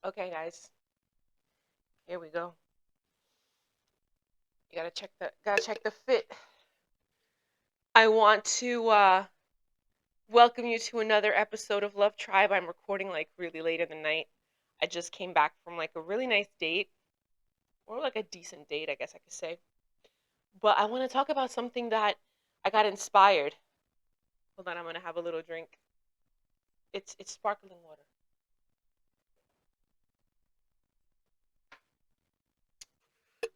Okay, guys, here we go. You gotta check the fit. I want to welcome you to another episode of Love Tribe. I'm recording like really late in the night. I just came back from like a really nice date, or like a decent date, I guess I could say. But I want to talk about something that I got inspired. Hold on, I'm gonna have a little drink. It's sparkling water.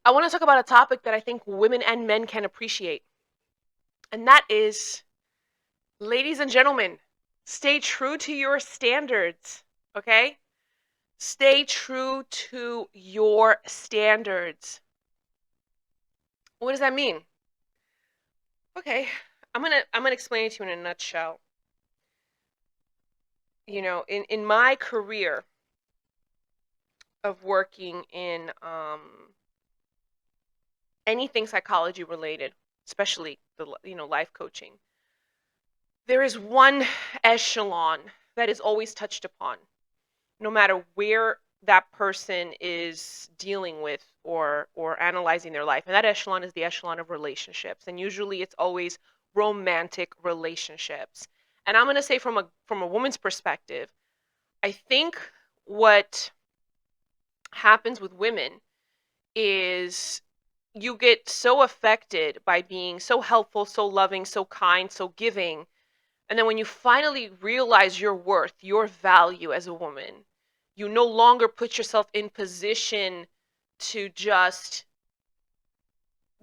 I want to talk about a topic that I think women and men can appreciate, and that is, ladies and gentlemen, stay true to your standards, okay? Stay true to your standards. What does that mean? Okay, I'm gonna explain it to you in a nutshell. In my career of working in anything psychology related, especially the life coaching, there is one echelon that is always touched upon, no matter where that person is dealing with or analyzing their life. And that echelon is the echelon of relationships. And usually it's always romantic relationships. And I'm going to say from a woman's perspective, I think what happens with women is you get so affected by being so helpful, so loving, so kind, so giving. And then when you finally realize your worth, your value as a woman, you no longer put yourself in position to just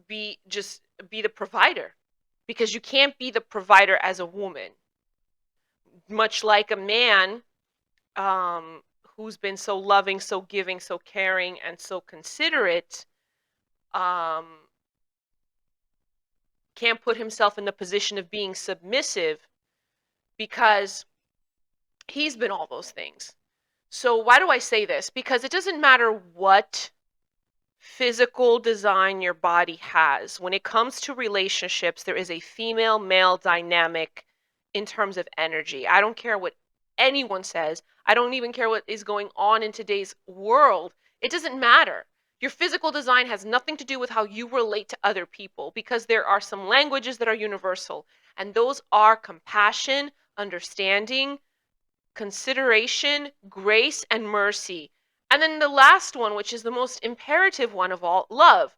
be the provider, because you can't be the provider as a woman. Much like a man, um, who's been so loving, so giving, so caring, and so considerate, um, can't put himself in the position of being submissive because he's been all those things. So why do I say this? Because it doesn't matter what physical design your body has. When it comes to relationships, there is a female male dynamic in terms of energy. I don't care what anyone says. I don't even care what is going on in today's world. It doesn't matter. Your physical design has nothing to do with how you relate to other people, because there are some languages that are universal, and those are compassion, understanding, consideration, grace, and mercy. And then the last one, which is the most imperative one of all, love.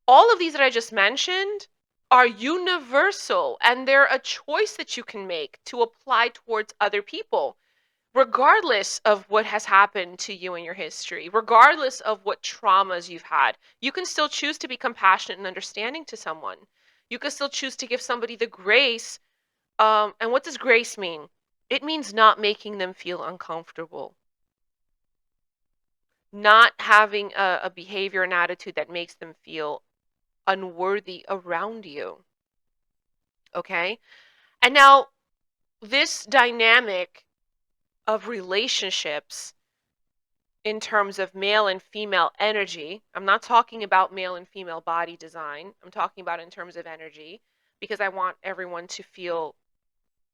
All of these that I just mentioned are universal, and they're a choice that you can make to apply towards other people, regardless of what has happened to you in your history, regardless of what traumas you've had. You can still choose to be compassionate and understanding to someone. You can still choose to give somebody the grace. And what does grace mean? It means not making them feel uncomfortable, not having a behavior and attitude that makes them feel unworthy around you. Okay? And now, this dynamic of relationships in terms of male and female energy, I'm not talking about male and female body design, I'm talking about in terms of energy, because I want everyone to feel,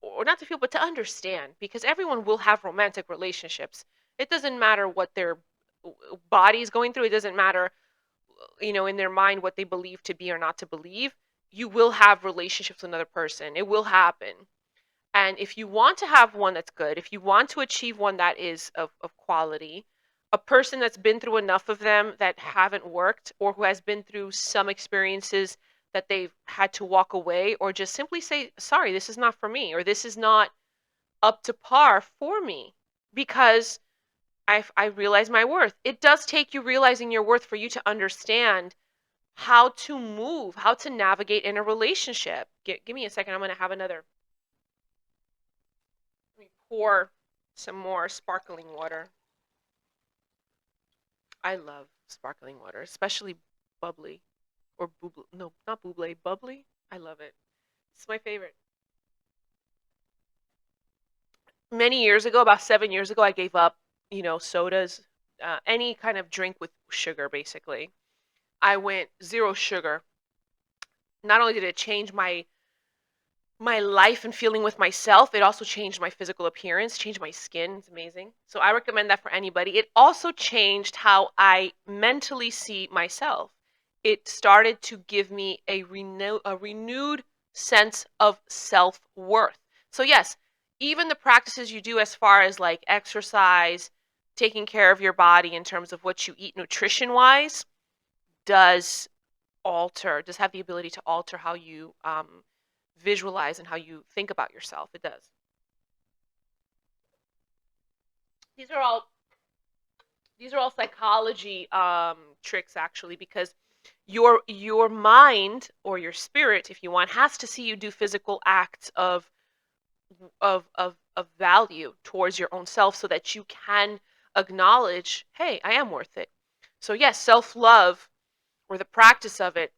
or not to feel, but to understand, because everyone will have romantic relationships. It doesn't matter what their body is going through. It doesn't matter, in their mind, what they believe to be or not to believe. You will have relationships with another person. It will happen. And if you want to have one that's good, if you want to achieve one that is of quality, a person that's been through enough of them that haven't worked, or who has been through some experiences that they've had to walk away, or just simply say, sorry, this is not for me, or this is not up to par for me, because I realize my worth. It does take you realizing your worth for you to understand how to move, how to navigate in a relationship. Give me a second. I'm going to have another. Let me pour some more sparkling water. I love sparkling water, especially bubbly or bubbly. No, not bubbly, bubbly. I love it. It's my favorite. Many years ago, about 7 years ago, I gave up, sodas, any kind of drink with sugar, basically. I went zero sugar. Not only did it change my my life and feeling with myself. It also changed my physical appearance, changed my skin. It's amazing. So I recommend that for anybody. It also changed how I mentally see myself. It started to give me a renewed sense of self-worth. So yes, even the practices you do as far as like exercise, taking care of your body in terms of what you eat nutrition-wise, does does have the ability to alter how you visualize and how you think about yourself. It does. These are all these are all psychology tricks actually, because your mind or your spirit, if you want, has to see you do physical acts of value towards your own self so that you can acknowledge, hey, I am worth it. So yes, self-love, or the practice of it,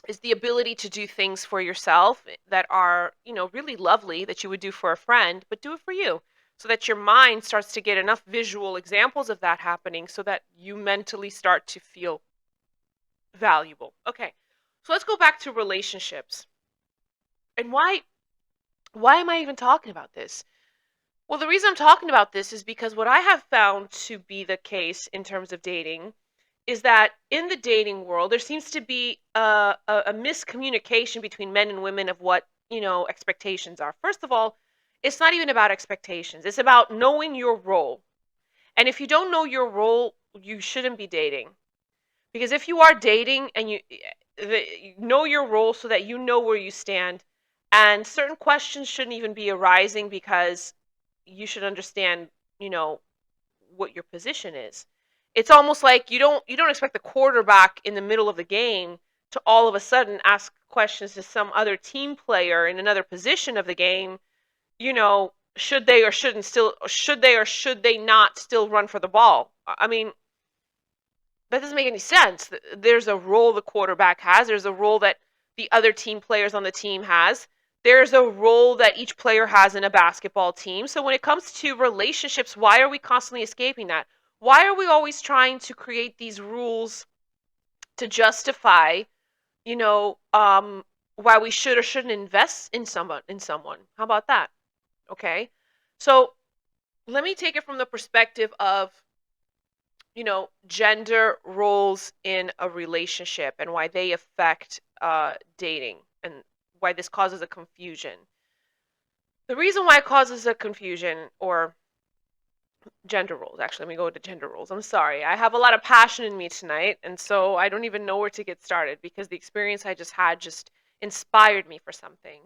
is the ability to do things for yourself that are, really lovely, that you would do for a friend, but do it for you, so that your mind starts to get enough visual examples of that happening so that you mentally start to feel valuable. Okay. So let's go back to relationships. And why am I even talking about this? Well, the reason I'm talking about this is because what I have found to be the case in terms of dating is that in the dating world, there seems to be a miscommunication between men and women of what, expectations are. First of all, it's not even about expectations. It's about knowing your role. And if you don't know your role, you shouldn't be dating. Because if you are dating and you know your role so that you know where you stand, and certain questions shouldn't even be arising because you should understand, you know, what your position is. It's almost like you don't expect the quarterback in the middle of the game to all of a sudden ask questions to some other team player in another position of the game, should they or should they not still run for the ball? I mean, that doesn't make any sense. There's a role the quarterback has, there's a role that the other team players on the team has. There's a role that each player has in a basketball team. So when it comes to relationships, why are we constantly escaping that? Why are we always trying to create these rules to justify, you know, um, why we should or shouldn't invest in someone? How about that? Okay. So let me take it from the perspective of, gender roles in a relationship and why they affect dating, and why this causes a confusion. The reason why it causes a confusion, or gender roles, actually, let me go to gender roles. I'm sorry. I have a lot of passion in me tonight, and so I don't even know where to get started because the experience I just had just inspired me for something,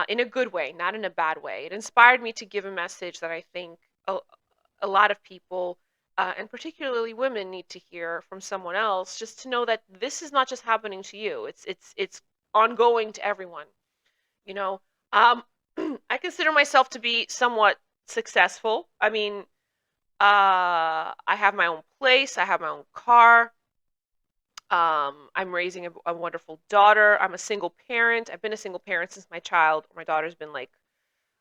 in a good way, not in a bad way. It inspired me to give a message that I think a lot of people, and particularly women, need to hear from someone else, just to know that this is not just happening to you. It's ongoing to everyone. You know, um, I consider myself to be somewhat successful. I mean, I have my own place. I have my own car. I'm raising a wonderful daughter. I'm a single parent. I've been a single parent since my daughter's been like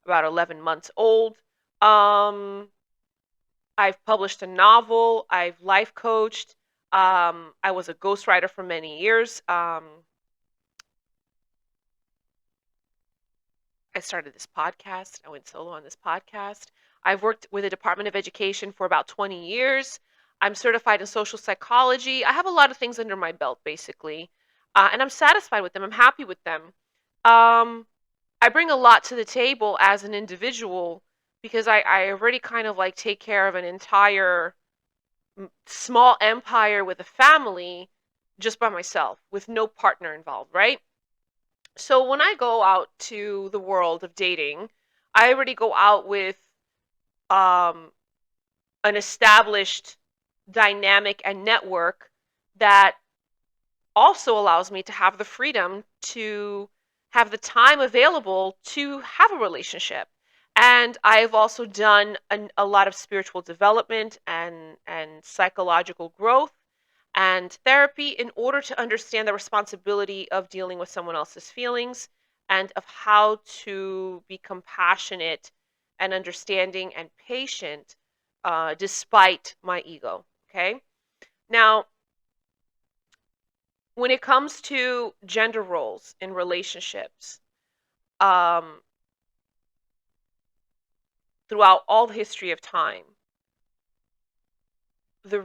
about 11 months old. Um, I've published a novel. I've life coached. I was a ghostwriter for many years. I started this podcast. I went solo on this podcast. I've worked with the Department of Education for about 20 years. I'm certified in social psychology. I have a lot of things under my belt, basically, and I'm satisfied with them. I'm happy with them. Um, I bring a lot to the table as an individual because I already kind of like take care of an entire small empire with a family just by myself with no partner involved, right? So when I go out to the world of dating, I already go out with um, an established dynamic and network that also allows me to have the freedom to have the time available to have a relationship. And I've also done a lot of spiritual development and psychological growth and therapy in order to understand the responsibility of dealing with someone else's feelings and of how to be compassionate and understanding and patient, despite my ego. Okay. Now, when it comes to gender roles in relationships, um, throughout all the history of time, the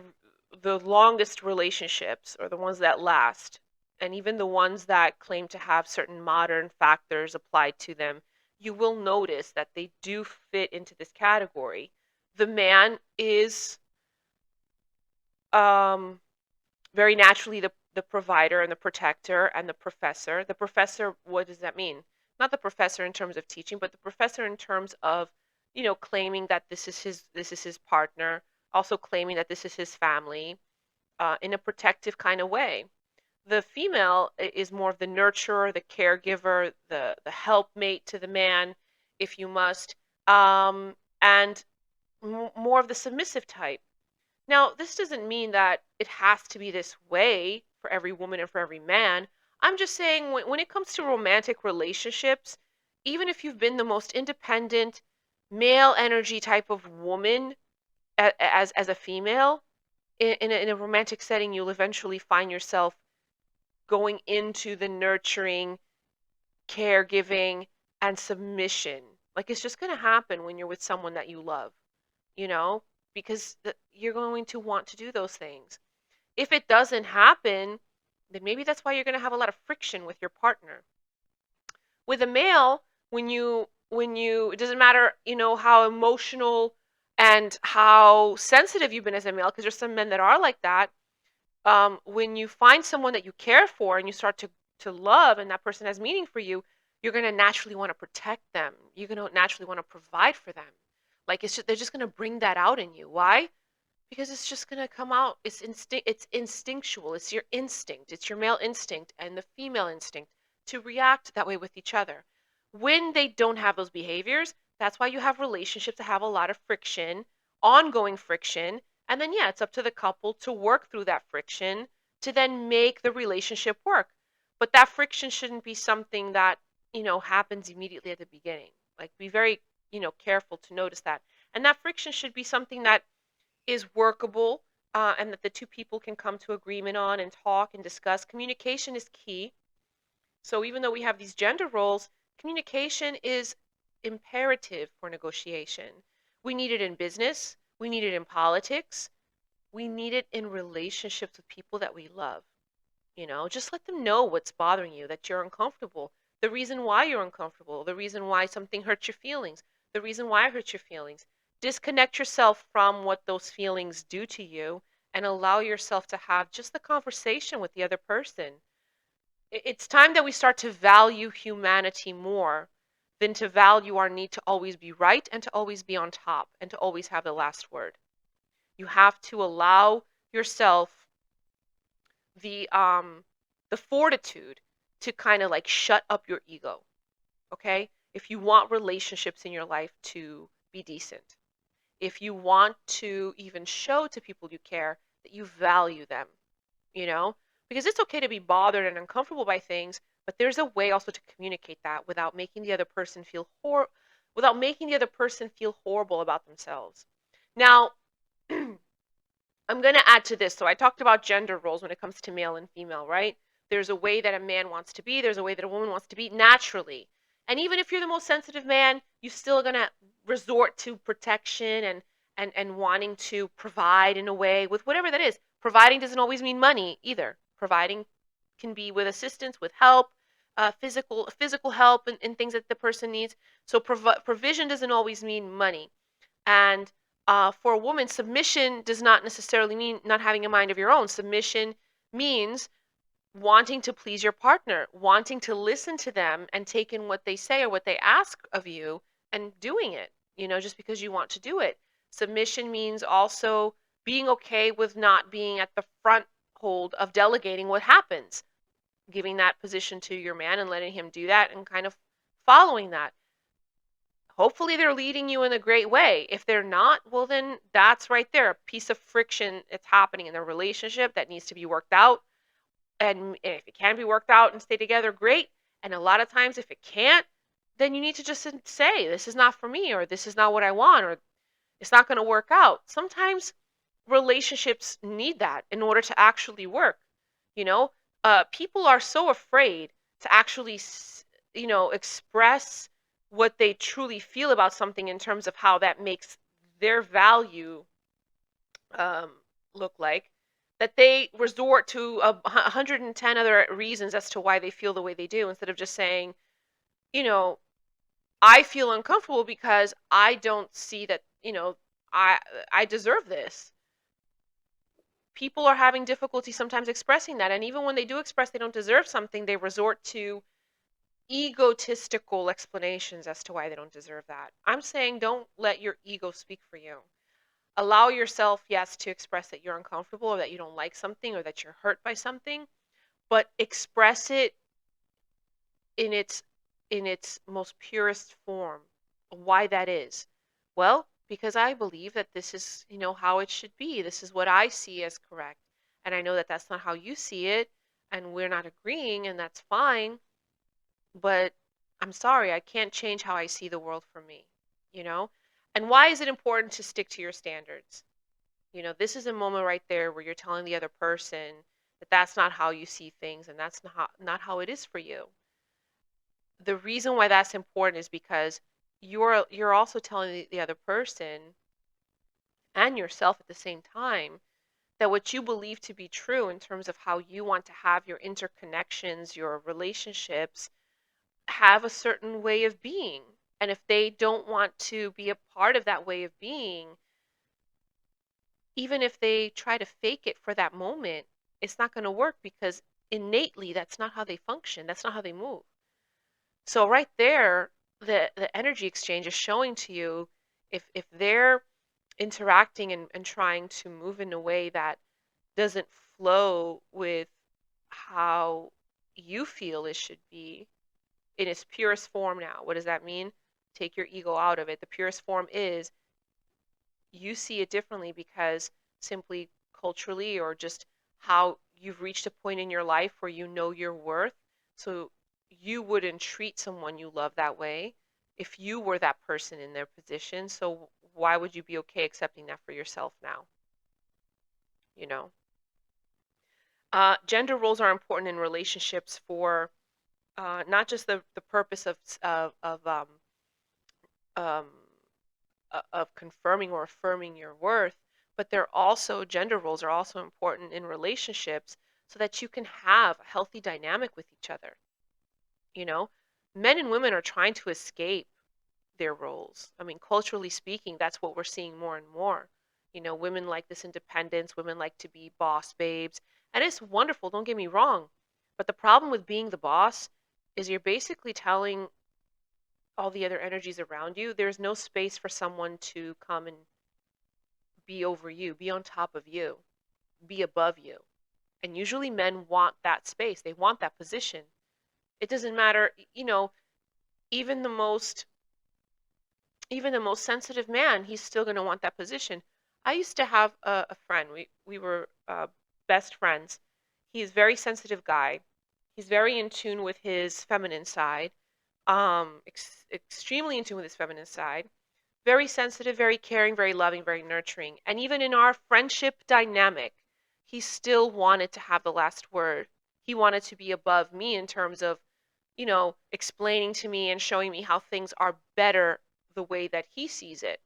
the longest relationships are the ones that last, and even the ones that claim to have certain modern factors applied to them, you will notice that they do fit into this category. The man is um very naturally the provider and the protector and the professor. The professor, what does that mean? Not the professor in terms of teaching, but the professor in terms of, claiming that this is his partner, also claiming that this is his family, in a protective kind of way. The female is more of the nurturer, the caregiver, the helpmate to the man, if you must, and more of the submissive type. Now, this doesn't mean that it has to be this way for every woman and for every man. I'm just saying when it comes to romantic relationships, even if you've been the most independent, male energy type of woman as a female, in a romantic setting, you'll eventually find yourself going into the nurturing, caregiving, and submission. Like it's just going to happen when you're with someone that you love, you know, because you're going to want to do those things. If it doesn't happen, then maybe that's why you're going to have a lot of friction with your partner. With a male, when you it doesn't matter, how emotional and how sensitive you've been as a male, because there's some men that are like that. When you find someone that you care for and you start to love, and that person has meaning for you, you're going to naturally want to protect them. You're going to naturally want to provide for them. Like they're just going to bring that out in you. Why? Because it's just going to come out. It's instinctual. It's your instinct. It's your male instinct and the female instinct to react that way with each other. When they don't have those behaviors, that's why you have relationships that have a lot of friction, ongoing friction, and then yeah, it's up to the couple to work through that friction to then make the relationship work. But that friction shouldn't be something that, happens immediately at the beginning. Like be very, careful to notice that. And that friction should be something that is workable, and that the two people can come to agreement on and talk and discuss. Communication is key. So even though we have these gender roles, communication is imperative for negotiation. We need it in business, we need it in politics, we need it in relationships with people that we love. Just let them know what's bothering you, that you're uncomfortable, the reason why you're uncomfortable, the reason why something hurts your feelings, the reason why it hurts your feelings. Disconnect yourself from what those feelings do to you and allow yourself to have just the conversation with the other person. It's time that we start to value humanity more than to value our need to always be right and to always be on top and to always have the last word. You have to allow yourself the fortitude to kind of like shut up your ego, okay? If you want relationships in your life to be decent, if you want to even show to people you care that you value them, you know? Because it's okay to be bothered and uncomfortable by things, but there's a way also to communicate that without making the other person feel horrible about themselves. Now, I'm going to add to this. So I talked about gender roles when it comes to male and female, right? There's a way that a man wants to be, there's a way that a woman wants to be naturally. And even if you're the most sensitive man, you're still going to resort to protection and wanting to provide in a way with whatever that is. Providing doesn't always mean money either. Providing can be with assistance, with help, physical help and things that the person needs. So provision doesn't always mean money. And for a woman, submission does not necessarily mean not having a mind of your own. Submission means wanting to please your partner, wanting to listen to them and take in what they say or what they ask of you and doing it, just because you want to do it. Submission means also being okay with not being at the front hold of delegating what happens, giving that position to your man and letting him do that and kind of following that. Hopefully they're leading you in a great way. If they're not, well then that's right there, a piece of friction that's happening in the relationship that needs to be worked out. And if it can be worked out and stay together, great. And a lot of times if it can't, then you need to just say, this is not for me, or this is not what I want, or it's not going to work out. Sometimes relationships need that in order to actually work. You know, people are so afraid to actually express what they truly feel about something in terms of how that makes their value um, look like, that they resort to 110 other reasons as to why they feel the way they do, instead of just saying, you know, I feel uncomfortable because I don't see that, I I deserve this. People are having difficulty sometimes expressing that, and even when they do express they don't deserve something, they resort to egotistical explanations as to why they don't deserve that. I'm saying don't let your ego speak for you. Allow yourself, yes, to express that you're uncomfortable or that you don't like something or that you're hurt by something, but express it in its most purest form. Why that is? Well, because I believe that this is, how it should be. This is what I see as correct. And I know that that's not how you see it, and we're not agreeing, and that's fine. But I'm sorry, I can't change how I see the world for me, you know? And why is it important to stick to your standards? This is a moment right there where you're telling the other person that that's not how you see things and that's not how it is for you. The reason why that's important is because you're also telling the other person and yourself at the same time that what you believe to be true in terms of how you want to have your interconnections, your relationships, have a certain way of being. And if they don't want to be a part of that way of being, even if they try to fake it for that moment, it's not going to work because innately that's not how they function. That's not how they move. So right there, the energy exchange is showing to you if they're interacting and trying to move in a way that doesn't flow with how you feel it should be in its purest form now. What does that mean? Take your ego out of it. The purest form is you see it differently because simply culturally or just how you've reached a point in your life where you know your worth. So you wouldn't treat someone you love that way if you were that person in their position. So why would you be okay accepting that for yourself now? You know, gender roles are important in relationships for not just the purpose um, of confirming or affirming your worth, but gender roles are also important in relationships so that you can have a healthy dynamic with each other. You know, men and women are trying to escape their roles. I mean, culturally speaking, that's what we're seeing more and more. Women like this independence, women like to be boss babes, and it's wonderful, don't get me wrong. But the problem with being the boss is you're basically telling all the other energies around you, there's no space for someone to come and be over you, be on top of you, be above you. And usually men want that space. They want that position. It doesn't matter, even the most even the most sensitive man, he's still going to want that position. I used to have a friend. We were best friends. He's a very sensitive guy. He's very in tune with his feminine side. Extremely in tune with his feminine side. Very sensitive, very caring, very loving, very nurturing. And even in our friendship dynamic, he still wanted to have the last word. He wanted to be above me in terms of, explaining to me and showing me how things are better the way that he sees it.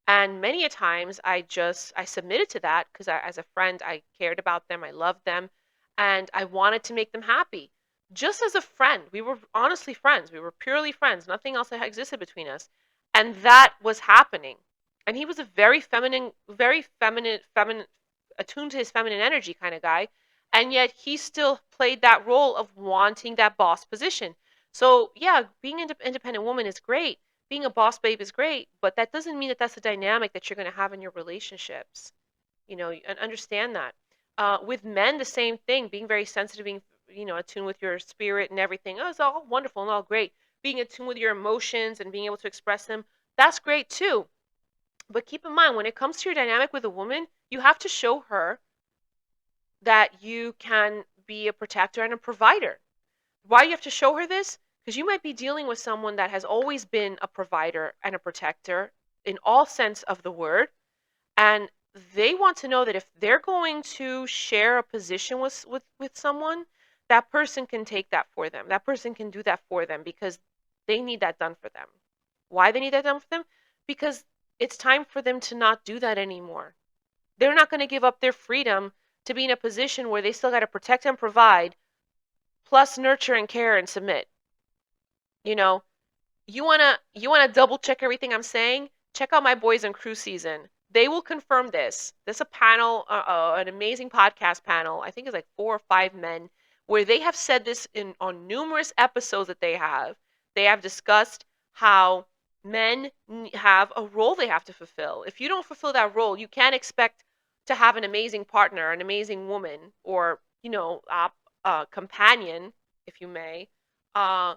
And many a times I submitted to that because as a friend, I cared about them, I loved them, and I wanted to make them happy. Just as a friend, we were honestly friends. We were purely friends. Nothing else that existed between us. And that was happening. And he was a very feminine, attuned to his feminine energy kind of guy. And yet he still played that role of wanting that boss position. So, yeah, being an independent woman is great, being a boss babe is great, but that doesn't mean that that's the dynamic that you're going to have in your relationships. And understand that. With men, the same thing. Being very sensitive, being attuned with your spirit and everything. Oh, it's all wonderful and all great. Being attuned with your emotions and being able to express them, that's great too. But keep in mind, when it comes to your dynamic with a woman, you have to show her that you can be a protector and a provider. Why do you have to show her this? Because you might be dealing with someone that has always been a provider and a protector in all sense of the word, and they want to know that if they're going to share a position with someone, that person can take that for them. That person can do that for them because they need that done for them. Why they need that done for them? Because it's time for them to not do that anymore. They're not going to give up their freedom to be in a position where they still got to protect and provide, plus nurture and care and submit. You know, you wanna double check everything I'm saying? Check out my Boys and Crew season. They will confirm this. There's a panel, an amazing podcast panel. I think it's like 4 or 5 men, where they have said this in on numerous episodes that they have. They have discussed how men have a role they have to fulfill. If you don't fulfill that role, you can't expect to have an amazing partner, an amazing woman, or companion, if you may. Uh,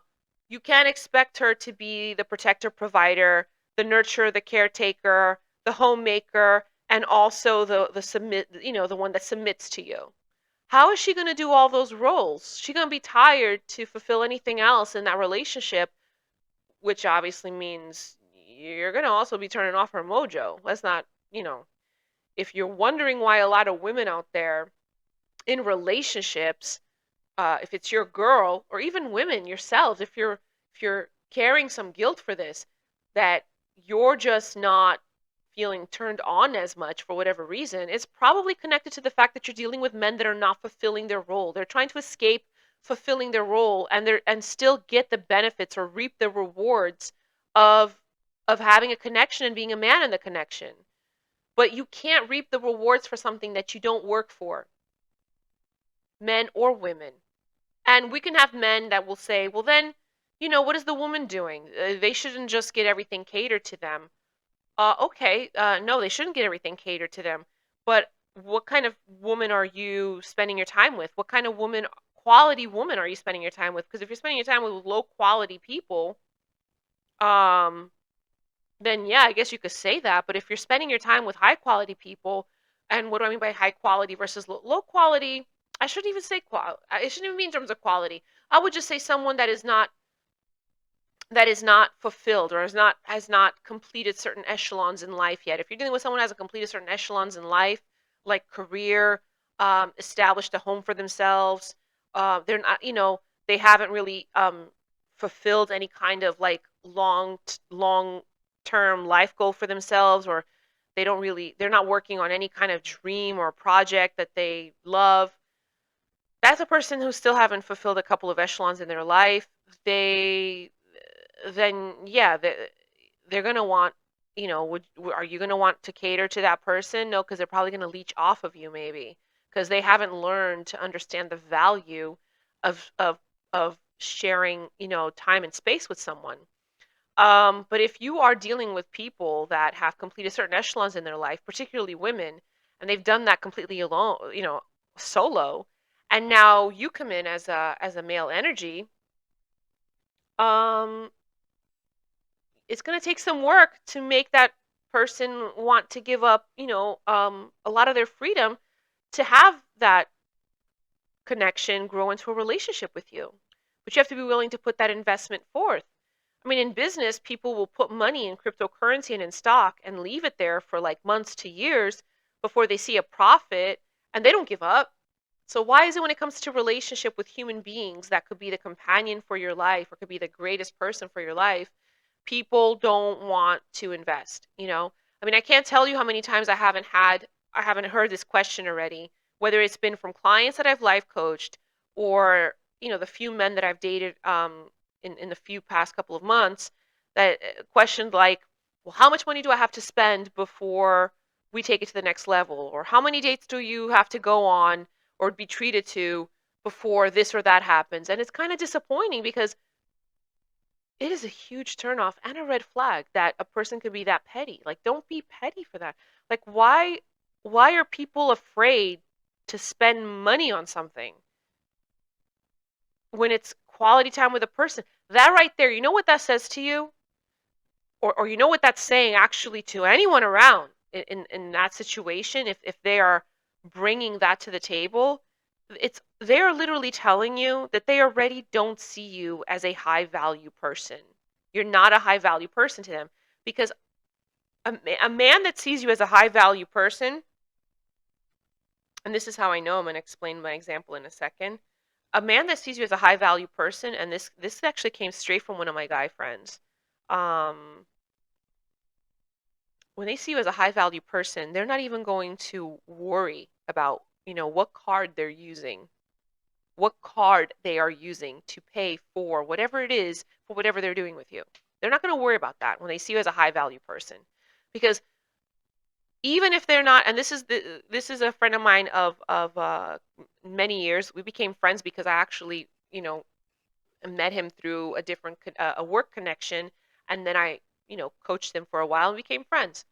you can't expect her to be the protector provider, the nurturer, the caretaker, the homemaker, and also the submit, the one that submits to you. How is she going to do all those roles? She's going to be tired to fulfill anything else in that relationship, which obviously means you're going to also be turning off her mojo. Let's not, if you're wondering why a lot of women out there in relationships, if it's your girl or even women yourselves, if you're carrying some guilt for this, that you're just not feeling turned on as much for whatever reason, it's probably connected to the fact that you're dealing with men that are not fulfilling their role. They're trying to escape fulfilling their role and still get the benefits or reap the rewards of having a connection and being a man in the connection. But you can't reap the rewards for something that you don't work for, men or women. And we can have men that will say, well, then, what is the woman doing? They shouldn't just get everything catered to them. Okay, no, they shouldn't get everything catered to them. But what kind of woman are you spending your time with? What kind of quality woman are you spending your time with? Because if you're spending your time with low quality people, um, then yeah, I guess you could say that. But if you're spending your time with high quality people, and what do I mean by high quality versus low quality? I shouldn't even say quality. It shouldn't even be in terms of quality. I would just say someone that is not fulfilled or has not completed certain echelons in life yet. If you're dealing with someone who hasn't completed certain echelons in life, like career, established a home for themselves, they're not, they haven't really fulfilled any kind of like long term life goal for themselves, or they're not working on any kind of dream or project that they love. That's a person who still haven't fulfilled a couple of echelons in their life. They then yeah, they're gonna want, are you gonna want to cater to that person? No, because they're probably gonna leech off of you maybe because they haven't learned to understand the value of sharing, time and space with someone. But if you are dealing with people that have completed certain echelons in their life, particularly women, and they've done that completely alone, solo, and now you come in as a male energy, um, it's going to take some work to make that person want to give up, a lot of their freedom to have that connection grow into a relationship with you. But you have to be willing to put that investment forth. I mean, in business, people will put money in cryptocurrency and in stock and leave it there for like months to years before they see a profit, and they don't give up. So why is it when it comes to relationship with human beings that could be the companion for your life or could be the greatest person for your life, people don't want to invest, I mean, I can't tell you how many times I haven't heard this question already, whether it's been from clients that I've life coached or, the few men that I've dated in the few past couple of months that questioned like, well, how much money do I have to spend before we take it to the next level? Or how many dates do you have to go on or be treated to before this or that happens? And it's kind of disappointing because it is a huge turnoff and a red flag that a person could be that petty. Like, don't be petty for that. Like, why are people afraid to spend money on something when it's quality time with a person? That right there, you know what that says to you? Or you know what that's saying actually to anyone around in that situation, if they are bringing that to the table, they're literally telling you that they already don't see you as a high value person. You're not a high value person to them because a man that sees you as a high value person, and this is how I know, I'm going to explain my example in a second. a man that sees you as a high value person, and this actually came straight from one of my guy friends. Um, when they see you as a high value person, they're not even going to worry about, what card they are using to pay for whatever it is, for whatever they're doing with you. They're not going to worry about that when they see you as a high value person. Because even if they're not, and this is a friend of mine of many years. We became friends because I actually, met him through a different a work connection, and then I, coached them for a while and became friends.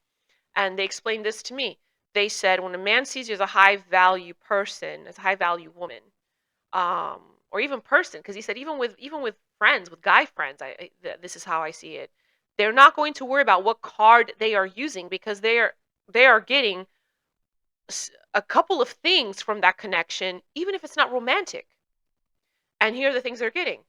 And they explained this to me. They said when a man sees you as a high value person, as a high value woman, um, or even person, because he said even with friends, with guy friends, this is how I see it. They're not going to worry about what card they are using because they are getting a couple of things from that connection, even if it's not romantic. And here are the things they're getting.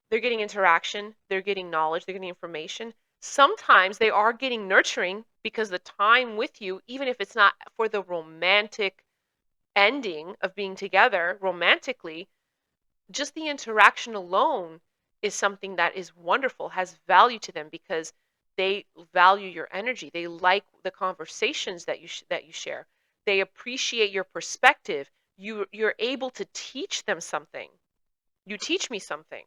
They're getting interaction, they're getting knowledge, they're getting information. Sometimes they are getting nurturing because the time with you, even if it's not for the romantic ending of being together romantically, just the interaction alone is something that is wonderful, has value to them because they value your energy. They like the conversations that you share. They appreciate your perspective. You're able to teach them something. You teach me something.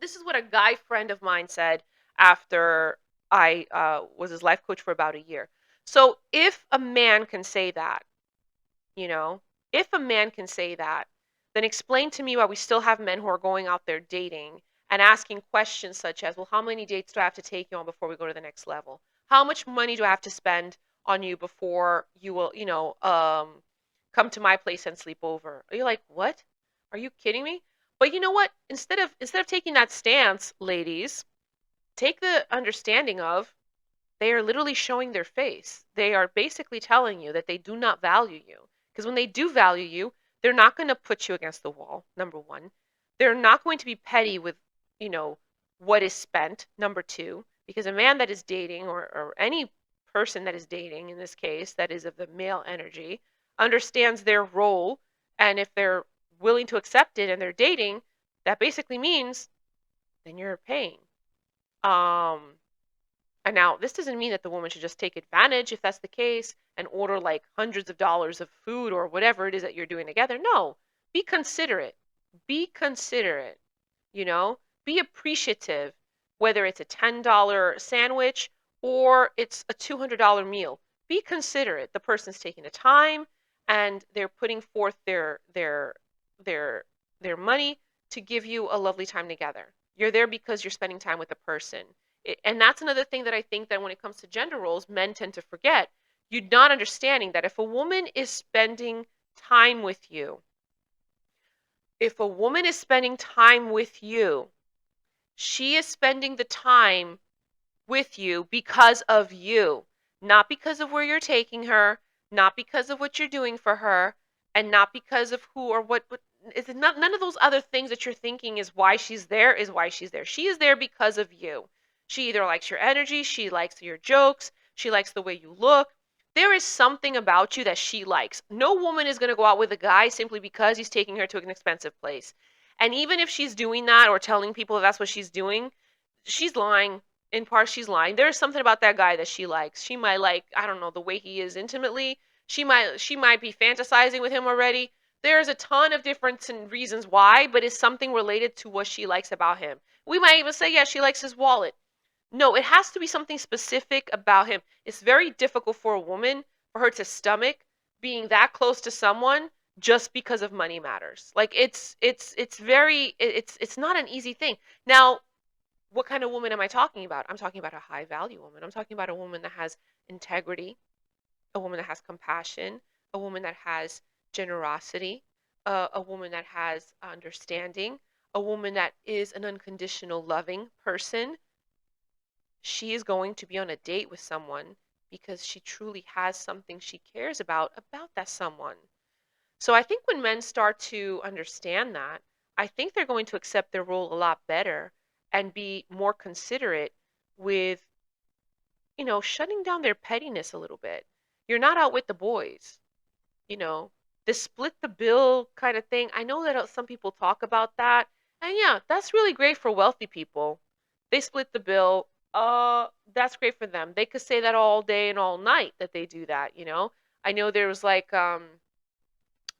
This is what a guy friend of mine said after I was his life coach for about a year. So if a man can say that, you know, if a man can say that, then explain to me why we still have men who are going out there dating and asking questions such as, well, how many dates do I have to take you on before we go to the next level? How much money do I have to spend on you before you will, come to my place and sleep over? Are you like, what? Are you kidding me? But you know what? Instead of taking that stance, ladies, take the understanding of they are literally showing their face. They are basically telling you that they do not value you. Because when they do value you, they're not going to put you against the wall, number one. They're not going to be petty with, you know, what is spent, number two. Because a man that is dating, or any person that is dating, in this case, that is of the male energy, understands their role. And if they're willing to accept it and they're dating, that basically means then you're paying. Um, and now, this doesn't mean that the woman should just take advantage if that's the case and order like hundreds of dollars of food or whatever it is that you're doing together. No, be considerate. Be considerate, you know? Be appreciative, whether it's a $10 sandwich or it's a $200 meal. Be considerate. The person's taking the time and they're putting forth their their money to give you a lovely time together. You're there because you're spending time with the person. And that's another thing that I think that when it comes to gender roles, men tend to forget. You're not understanding that if a woman is spending time with you, if a woman is spending time with you, she is spending the time with you because of you, not because of where you're taking her, not because of what you're doing for her, and not because of who or what is not none of those other things that you're thinking is why she's there is why she's there. She is there because of you. She either likes your energy, she likes your jokes, she likes the way you look. There is something about you that she likes. No woman is going to go out with a guy simply because he's taking her to an expensive place. And even if she's doing that or telling people that's what she's doing, she's lying. In part, she's lying. There's something about that guy that she likes. She might like, I don't know, the way he is intimately. She might be fantasizing with him already. There's a ton of different reasons why, but it's something related to what she likes about him. We might even say, yeah, she likes his wallet. No, it has to be something specific about him. It's very difficult for a woman for her to stomach being that close to someone just because of money matters. Like it's not an easy thing. Now, what kind of woman am I talking about? I'm talking about a high value woman. I'm talking about a woman that has integrity, a woman that has compassion, a woman that has generosity, a woman that has understanding, a woman that is an unconditional loving person. She is going to be on a date with someone because she truly has something she cares about that someone. So I think when men start to understand that, I think they're going to accept their role a lot better and be more considerate with, shutting down their pettiness a little bit. You're not out with the boys, you know. This split the bill kind of thing. I know that some people talk about that. And yeah, that's really great for wealthy people. They split the bill. That's great for them. They could say that all day and all night that they do that. I know there was like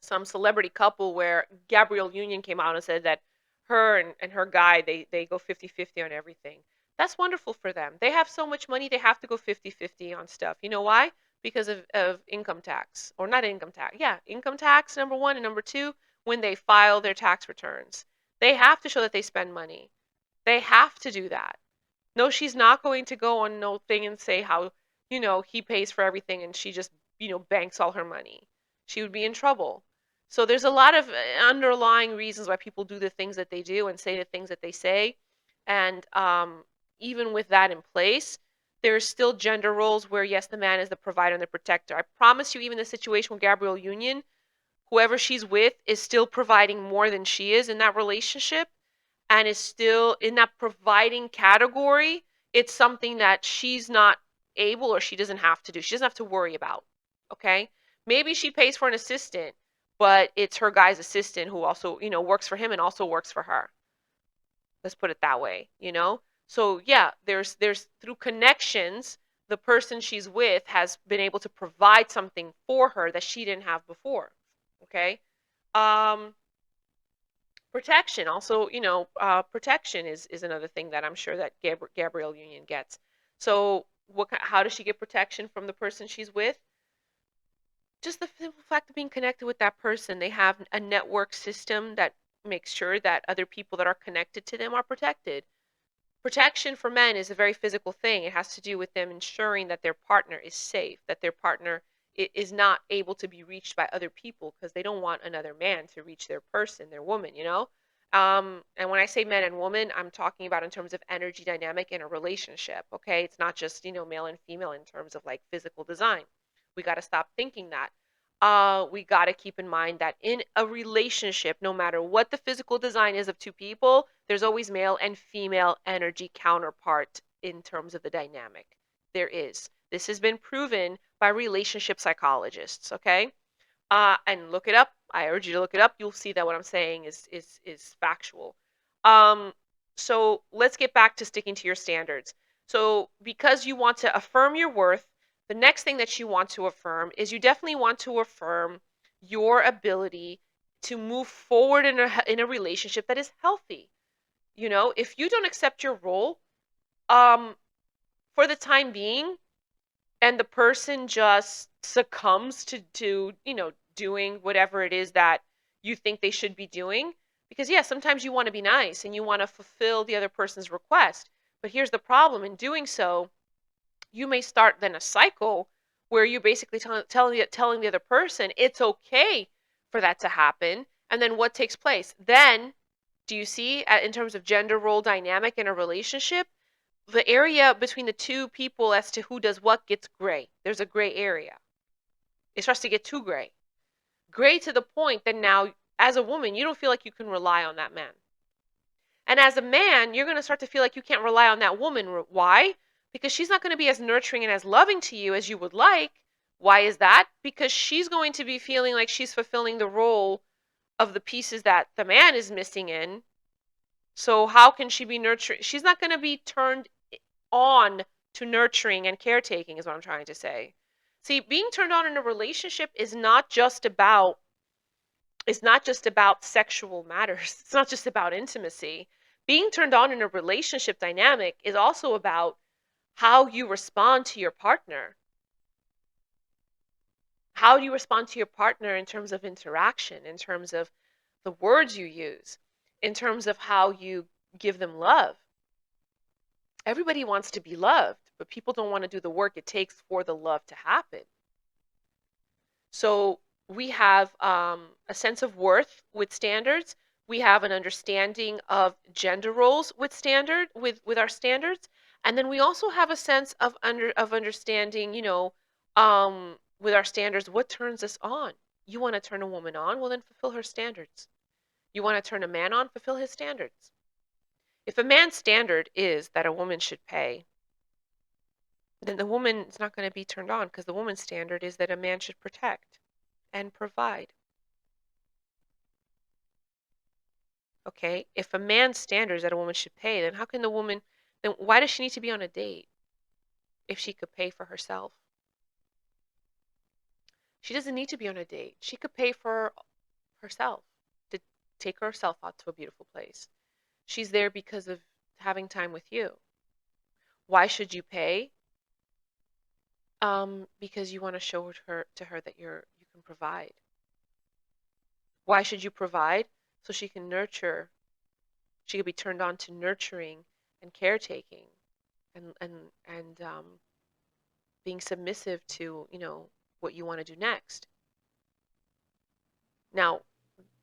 some celebrity couple where Gabrielle Union came out and said that her and her guy, they go 50-50 on everything. That's wonderful for them. They have so much money, they have to go 50-50 on stuff. You know why? Because of income tax. Or not income tax. Yeah, income tax, number one. And number two, when they file their tax returns. They have to show that they spend money. They have to do that. No, she's not going to go on no thing and say how he pays for everything and she just banks all her money. She would be in trouble. So there's a lot of underlying reasons why people do the things that they do and say the things that they say. And even with that in place, there's still gender roles where, yes, the man is the provider and the protector. I promise you, even the situation with Gabrielle Union, whoever she's with is still providing more than she is in that relationship and is still in that providing category. It's something that she's not able or she doesn't have to do. She doesn't have to worry about. Okay? Maybe she pays for an assistant, but it's her guy's assistant who also works for him and also works for her. Let's put it that way. So yeah, there's through connections, the person she's with has been able to provide something for her that she didn't have before. Okay? Um Protection also, protection is another thing that I'm sure that Gabrielle Union gets. So how does she get protection from the person she's with? Just the simple fact of being connected with that person. They have a network system that makes sure that other people that are connected to them are protected. Protection for men is a very physical thing. It has to do with them ensuring that their partner is safe, that their partner is not able to be reached by other people because they don't want another man to reach their person, their woman. And when I say men and woman, I'm talking about in terms of energy dynamic in a relationship. Okay, it's not just male and female in terms of like physical design. We got to stop thinking that. We got to keep in mind that in a relationship, no matter what the physical design is of two people, there's always male and female energy counterpart in terms of the dynamic. There is. This has been proven by relationship psychologists, okay? And look it up. I urge you to look it up. You'll see that what I'm saying is factual. Um, so let's get back to sticking to your standards. So because you want to affirm your worth, the next thing that you want to affirm is you definitely want to affirm your ability to move forward in a relationship that is healthy. If you don't accept your role, um, for the time being, and the person just succumbs to doing whatever it is that you think they should be doing, because yeah, sometimes you want to be nice and you want to fulfill the other person's request, but here's the problem: in doing so, you may start then a cycle where you basically telling the other person it's okay for that to happen. And then what takes place then? Do you see, in terms of gender role dynamic in a relationship, the area between the two people as to who does what gets gray. There's a gray area. It starts to get too gray. Gray to the point that now, as a woman, you don't feel like you can rely on that man. And as a man, you're going to start to feel like you can't rely on that woman. Why? Because she's not going to be as nurturing and as loving to you as you would like. Why is that? Because she's going to be feeling like she's fulfilling the role of the pieces that the man is missing in. So how can she be nurturing? She's not going to be turned on to nurturing and caretaking, is what I'm trying to say. See, being turned on in a relationship is not just about sexual matters. It's not just about intimacy. Being turned on in a relationship dynamic is also about how you respond to your partner. How do you respond to your partner in terms of interaction, in terms of the words you use, in terms of how you give them love? Everybody wants to be loved, but people don't want to do the work it takes for the love to happen. So we have a sense of worth with standards. We have an understanding of gender roles with our standards, and then we also have a sense of understanding, with our standards, what turns us on. You want to turn a woman on, well then fulfill her standards. You want to turn a man on, fulfill his standards. If a man's standard is that a woman should pay, then the woman is not going to be turned on, because the woman's standard is that a man should protect and provide. Okay? If a man's standards that a woman should pay, then how can the woman then why does she need to be on a date if she could pay for herself? She doesn't need to be on a date. She could pay for herself to take herself out to a beautiful place. She's there because of having time with you. Why should you pay? Because you want to show her that you can provide. Why should you provide? So she can nurture. She could be turned on to nurturing and caretaking and being submissive to, what you want to do next. Now,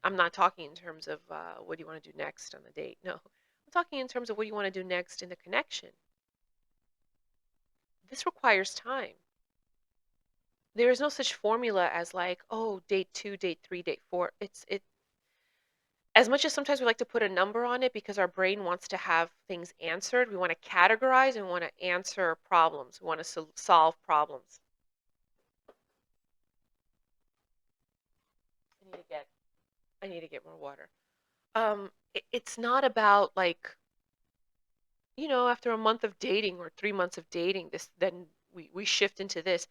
I'm not talking in terms of what do you want to do next on the date. No, I'm talking in terms of what you want to do next in the connection. This requires time. There is no such formula as like, oh, date 2, date 3, date 4. It as much as sometimes we like to put a number on it because our brain wants to have things answered. We want to categorize and we want to answer problems. We want to solve problems. I need to get I need to get more water. It's not about like, after a month of dating or 3 months of dating, this then we shift into this.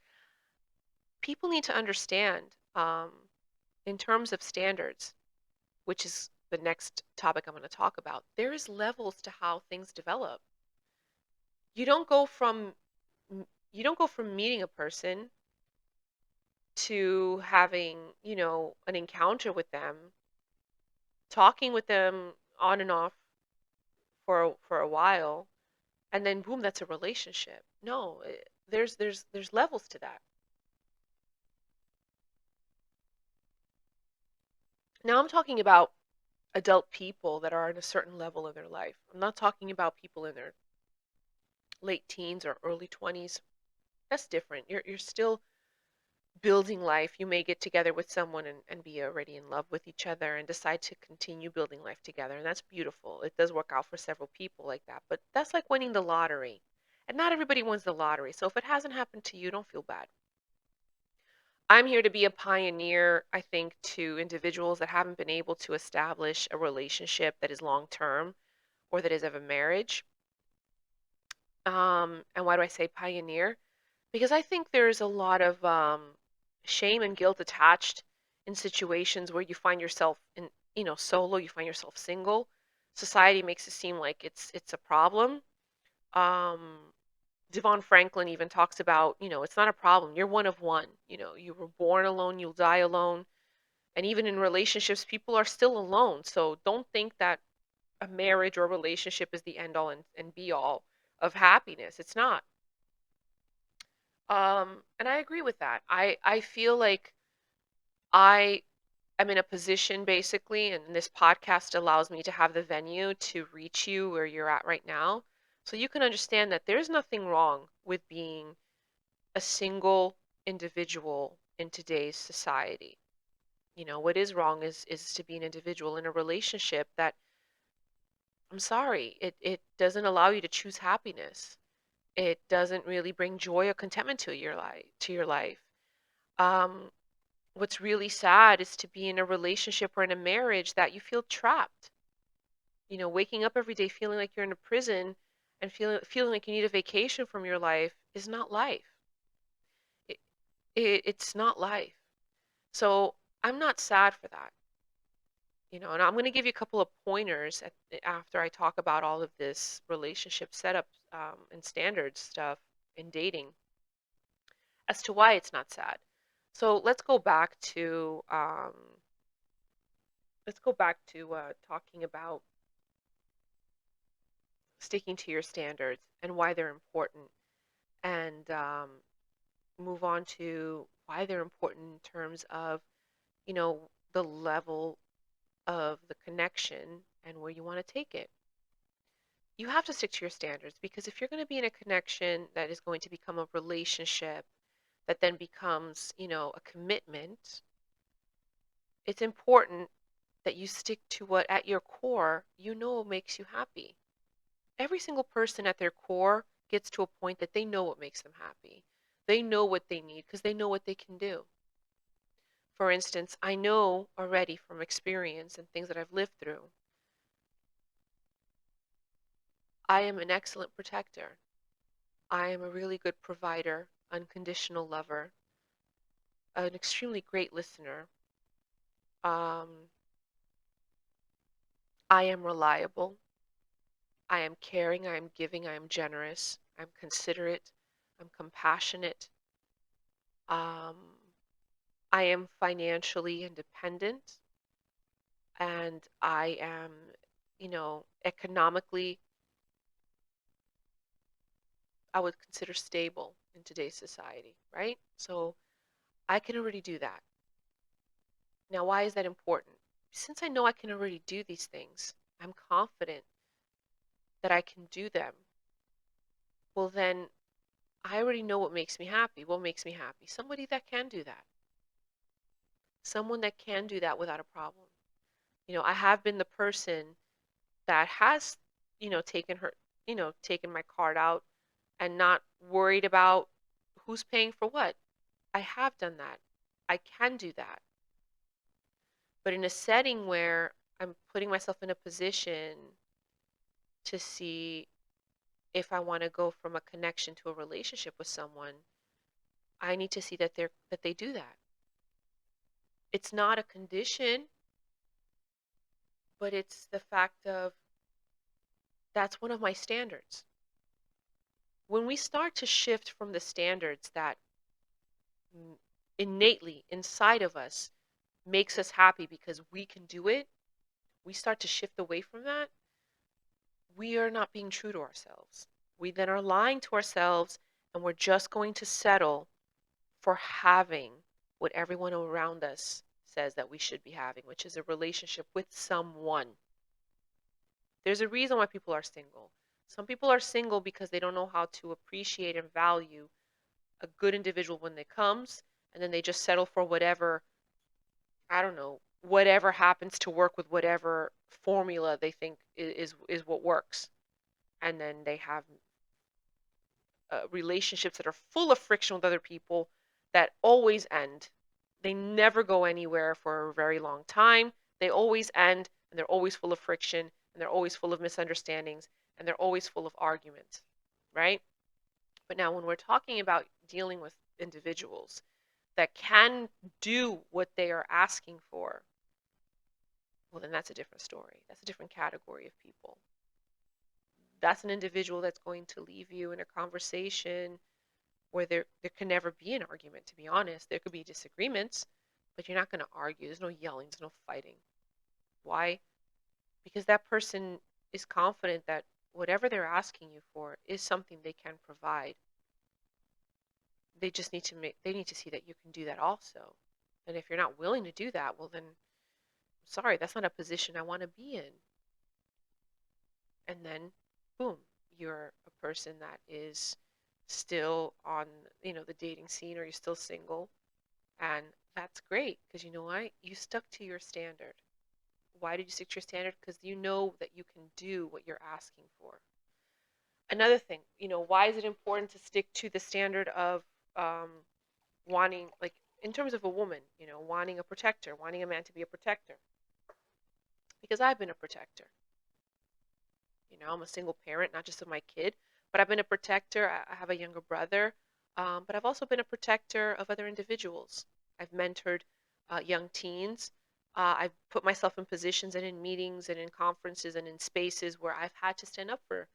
People need to understand, in terms of standards, which is the next topic I'm going to talk about. There is levels to how things develop. You don't go from you don't go from meeting a person to having, an encounter with them, talking with them on and off for a while, and then boom, that's a relationship. No, there's levels to that. Now I'm talking about adult people that are at a certain level of their life. I'm not talking about people in their late teens or early 20s. That's different. You're still building life. You may get together with someone and be already in love with each other and decide to continue building life together. And that's beautiful. It does work out for several people like that. But that's like winning the lottery. And not everybody wins the lottery. So if it hasn't happened to you, don't feel bad. I'm here to be a pioneer, I think, to individuals that haven't been able to establish a relationship that is long term or that is of a marriage. And why do I say pioneer? Because I think there's a lot of shame and guilt attached in situations where you find yourself in, solo, you find yourself single. Society makes it seem like it's a problem. Um, Devon Franklin even talks about, it's not a problem. You're one of one. You were born alone, you'll die alone. And even in relationships, people are still alone. So don't think that a marriage or a relationship is the end all and be all of happiness. It's not. And I agree with that. I feel like I am in a position basically, and this podcast allows me to have the venue to reach you where you're at right now. So you can understand that there's nothing wrong with being a single individual in today's society. What is wrong is to be an individual in a relationship that, I'm sorry, it doesn't allow you to choose happiness. It doesn't really bring joy or contentment to your life. Um, what's really sad is to be in a relationship or in a marriage that you feel trapped. Waking up every day feeling like you're in a prison and feeling like you need a vacation from your life is not life. It, it's not life. So I'm not sad for that. And I'm going to give you a couple of pointers after I talk about all of this relationship setup and standards stuff in dating as to why it's not sad. So let's go back to talking about sticking to your standards and why they're important, and move on to why they're important in terms of the level of the connection and where you want to take it. You have to stick to your standards because if you're going to be in a connection that is going to become a relationship that then becomes, a commitment, it's important that you stick to what at your core makes you happy. Every single person at their core gets to a point that they know what makes them happy. They know what they need because they know what they can do. For instance, I know already from experience and things that I've lived through I am an excellent protector. I am a really good provider, unconditional lover, an extremely great listener. Um, I am reliable. I am caring. I am giving. I am generous. I'm considerate. I'm compassionate. Um, I am financially independent, and I am, economically, I would consider stable in today's society, right? So I can already do that. Now, why is that important? Since I know I can already do these things, I'm confident that I can do them. Well, then I already know what makes me happy. What makes me happy? Somebody that can do that. Someone that can do that without a problem. I have been the person that has, taken my card out and not worried about who's paying for what. I have done that. I can do that. But in a setting where I'm putting myself in a position to see if I want to go from a connection to a relationship with someone, I need to see that they do that. It's not a condition, but it's the fact of that's one of my standards. When we start to shift from the standards that innately inside of us makes us happy because we can do it, we start to shift away from that, we are not being true to ourselves. We then are lying to ourselves and we're just going to settle for having what everyone around us says that we should be having, which is a relationship with someone. There's a reason why people are single. Some people are single because they don't know how to appreciate and value a good individual when it comes, and then they just settle for whatever, I don't know, whatever happens to work with whatever formula they think is what works. And then they have relationships that are full of friction with other people that always end. They never go anywhere for a very long time. They always end, and they're always full of friction, and they're always full of misunderstandings, and they're always full of arguments, right? But now, when we're talking about dealing with individuals that can do what they are asking for, well, then that's a different story. That's a different category of people. That's an individual that's going to leave you in a conversation where there can never be an argument, to be honest. There could be disagreements, but you're not going to argue. There's no yelling, there's no fighting. Why? Because that person is confident that whatever they're asking you for is something they can provide. They just need to see that you can do that also. And if you're not willing to do that, well then, I'm sorry, that's not a position I want to be in. And then, boom, you're a person that is still on, the dating scene, or you're still single. And that's great because you know what? You stuck to your standard. Why did you stick to your standard? Because you know that you can do what you're asking for. Another thing, why is it important to stick to the standard of um, wanting, like, in terms of a woman, wanting a protector, wanting a man to be a protector? Because I've been a protector. I'm a single parent, not just of my kid, but I've been a protector. I have a younger brother, but I've also been a protector of other individuals. I've mentored young teens. I've put myself in positions and in meetings and in conferences and in spaces where I've had to stand up for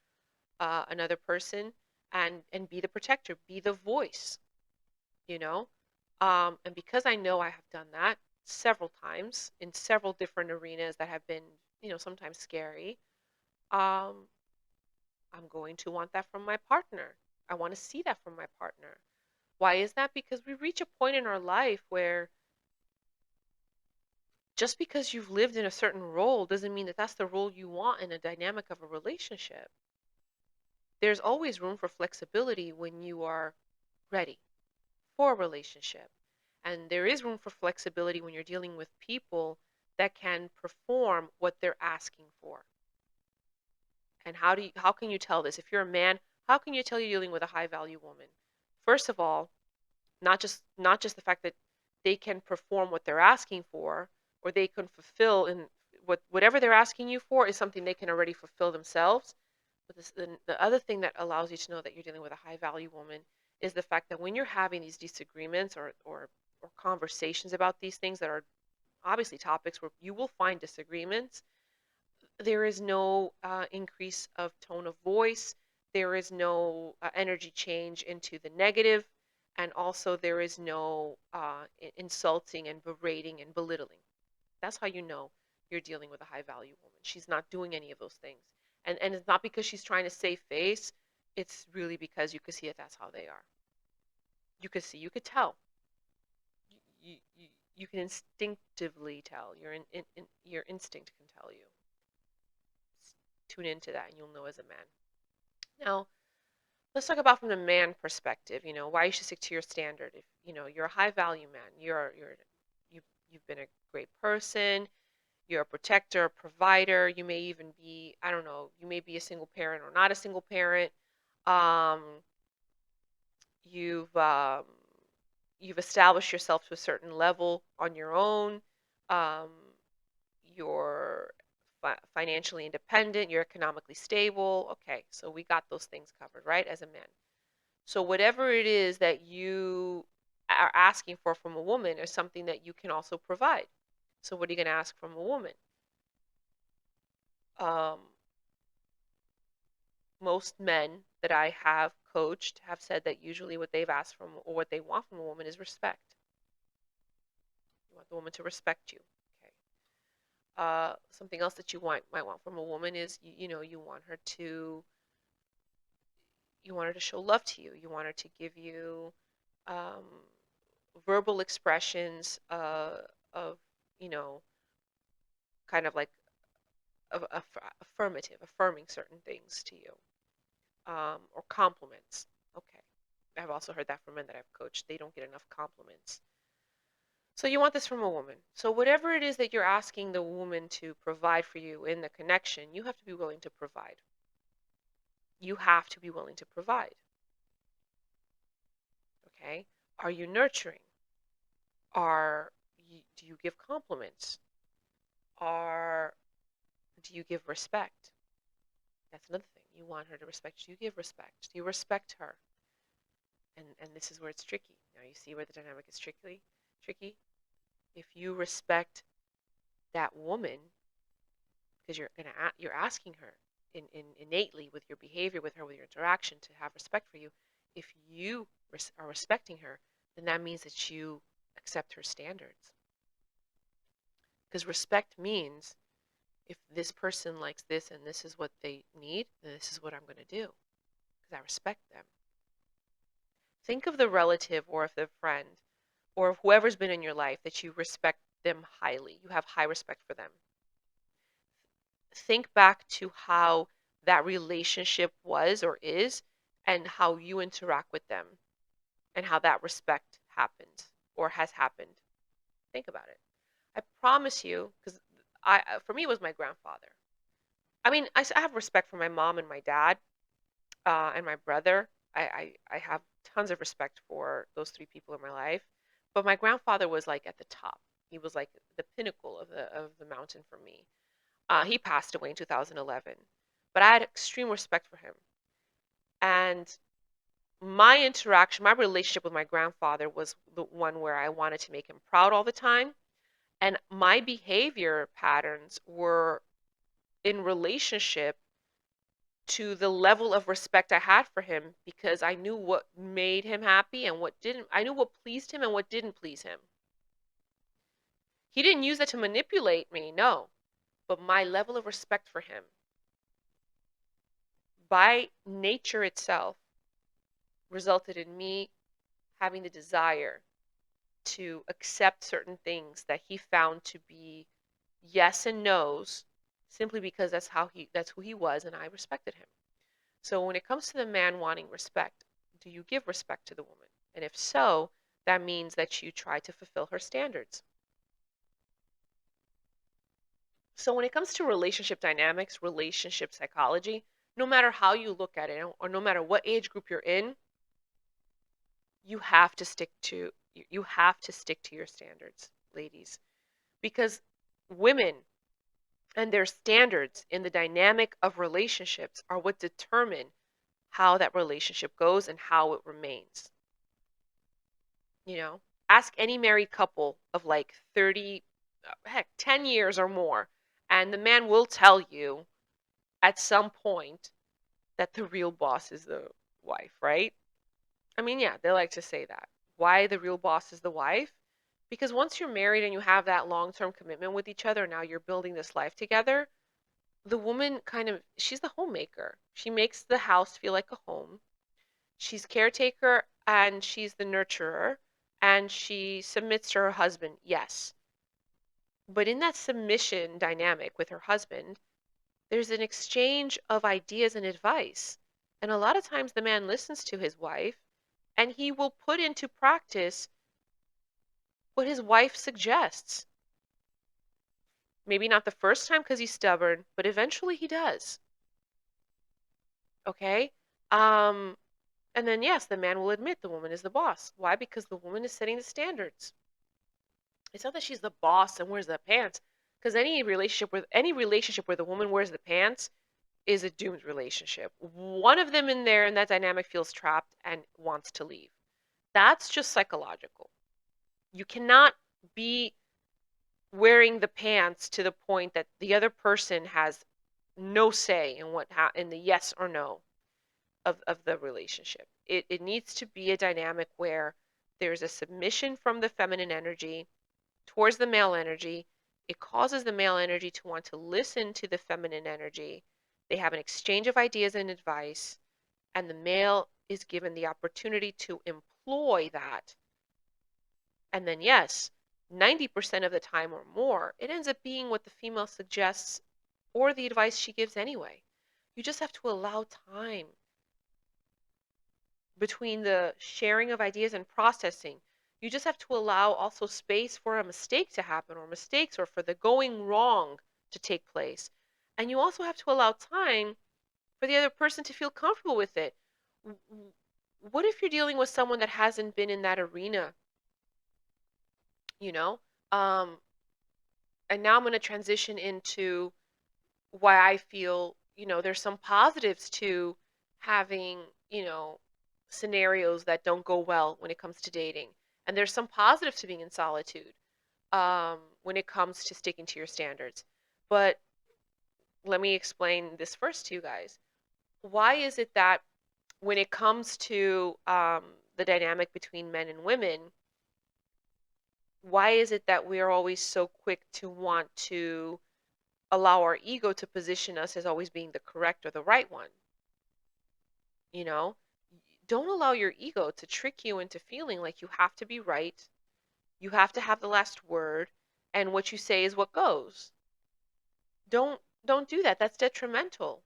another person and be the protector, be the voice, you know. And because I know I have done that several times in several different arenas that have been, sometimes scary, um, I'm going to want that from my partner. I want to see that from my partner. Why is that? Because we reach a point in our life where just because you've lived in a certain role doesn't mean that that's the role you want in a dynamic of a relationship. There's always room for flexibility when you are ready for a relationship. And there is room for flexibility when you're dealing with people that can perform what they're asking for. And how can you tell this? If you're a man, how can you tell you're dealing with a high value woman? First of all, not just the fact that they can perform what they're asking for, or they can fulfill in whatever they're asking you for is something they can already fulfill themselves. But the other thing that allows you to know that you're dealing with a high value woman is the fact that when you're having these disagreements or conversations about these things that are obviously topics where you will find disagreements, there is no increase of tone of voice. There is no energy change into the negative, and also there is no insulting and berating and belittling. That's how you know you're dealing with a high value woman. She's not doing any of those things. And it's not because she's trying to save face. It's really because you could see that that's how they are. You could see, you could tell. You can instinctively tell. Your instinct can tell you. Tune into that and you'll know as a man. Now, let's talk about from the man perspective, why you should stick to your standard. If, you're a high value man, you've been a great person, you're a protector, a provider, you may even be, I don't know, you may be a single parent or not a single parent. Um, you've you've established yourself to a certain level on your own. Um, you're financially independent, you're economically stable. Okay, so we got those things covered, right, as a man. So whatever it is that you are asking for from a woman is something that you can also provide. So what are you going to ask from a woman? Um, Most men that I have coached have said that usually what they've asked from or what they want from a woman is respect. You want the woman to respect you. Okay. Something else that might want from a woman is you want her to show love to you. You want her to give you um, verbal expressions of you know kind of like affirming certain things to you, or compliments. Okay, I've also heard that from men that I've coached. They don't get enough compliments. So you want this from a woman. So whatever it is that you're asking the woman to provide for you in the connection, you have to be willing to provide. You have to be willing to provide. Okay? Are you nurturing? Do you give compliments? Are Do you give respect? That's another thing. You want her to respect you. Do you give respect? Do you respect her? And this is where it's tricky. Now you see where the dynamic is tricky. If you respect that woman, because you're asking her innately with your behavior with her, with your interaction, to have respect for you. If you are respecting her, then that means that you accept her standards. Because respect means if this person likes this and this is what they need, then this is what I'm going to do because I respect them. Think of the relative or of the friend or whoever's been in your life that you respect them highly. You have high respect for them. Think back to how that relationship was or is and how you interact with them and how that respect happened or has happened. Think about it. I promise you, because for me, it was my grandfather. I mean, I have respect for my mom and my dad, and my brother. I have tons of respect for those three people in my life. But my grandfather was like at the top. He was like the pinnacle of the mountain for me. He passed away in 2011, but I had extreme respect for him. And my relationship with my grandfather was the one where I wanted to make him proud all the time. And my behavior patterns were in relationship to the level of respect I had for him because I knew what made him happy and what didn't. I knew what pleased him and what didn't please him. He didn't use that to manipulate me, no. But my level of respect for him, by nature itself, resulted in me having the desire to accept certain things that he found to be yes and no's simply because that's who he was and I respected him. So when it comes to the man wanting respect, do you give respect to the woman? And if so, that means that you try to fulfill her standards. So when it comes to relationship dynamics, relationship psychology, no matter how you look at it or no matter what age group you're in, you have to stick to your standards, ladies. Because women, And their standards in the dynamic of relationships are what determine how that relationship goes and how it remains. You know, ask any married couple of like 30, heck, 10 years or more, and the man will tell you at some point that the real boss is the wife, right? I mean, yeah, they like to say that. Why the real boss is the wife? Because once you're married and you have that long term commitment with each other, now you're building this life together, the woman kind of, she's the homemaker. She makes the house feel like a home. She's caretaker and she's the nurturer and she submits to her husband, yes. But in that submission dynamic with her husband, there's an exchange of ideas and advice. And a lot of times the man listens to his wife and he will put into practice what his wife suggests. Maybe not the first time because he's stubborn, but eventually he does. Okay? Um, and then, yes, the man will admit the woman is the boss. Why? Because the woman is setting the standards. It's not that she's the boss and wears the pants, because any relationship where the woman wears the pants is a doomed relationship. One of them in there in that dynamic feels trapped and wants to leave. That's just psychological. You cannot be wearing the pants to the point that the other person has no say in in the yes or no of the relationship. It needs to be a dynamic where there's a submission from the feminine energy towards the male energy. It causes the male energy to want to listen to the feminine energy. They have an exchange of ideas and advice, and the male is given the opportunity to employ that. And then, yes, 90% of the time or more, it ends up being what the female suggests or the advice she gives anyway. You just have to allow time between the sharing of ideas and processing. You just have to allow also space for a mistake to happen or mistakes or for the going wrong to take place. And you also have to allow time for the other person to feel comfortable with it. What if you're dealing with someone that hasn't been in that arena, you know? Um, and now I'm going to transition into why I feel, there's some positives to having, scenarios that don't go well when it comes to dating. And there's some positives to being in solitude when it comes to sticking to your standards. But let me explain this first to you guys. Why is it that when it comes to the dynamic between men and women, why is it that we're always so quick to want to allow our ego to position us as always being the correct or the right one? You know, don't allow your ego to trick you into feeling like you have to be right, you have to have the last word, and what you say is what goes. Don't do that. That's detrimental.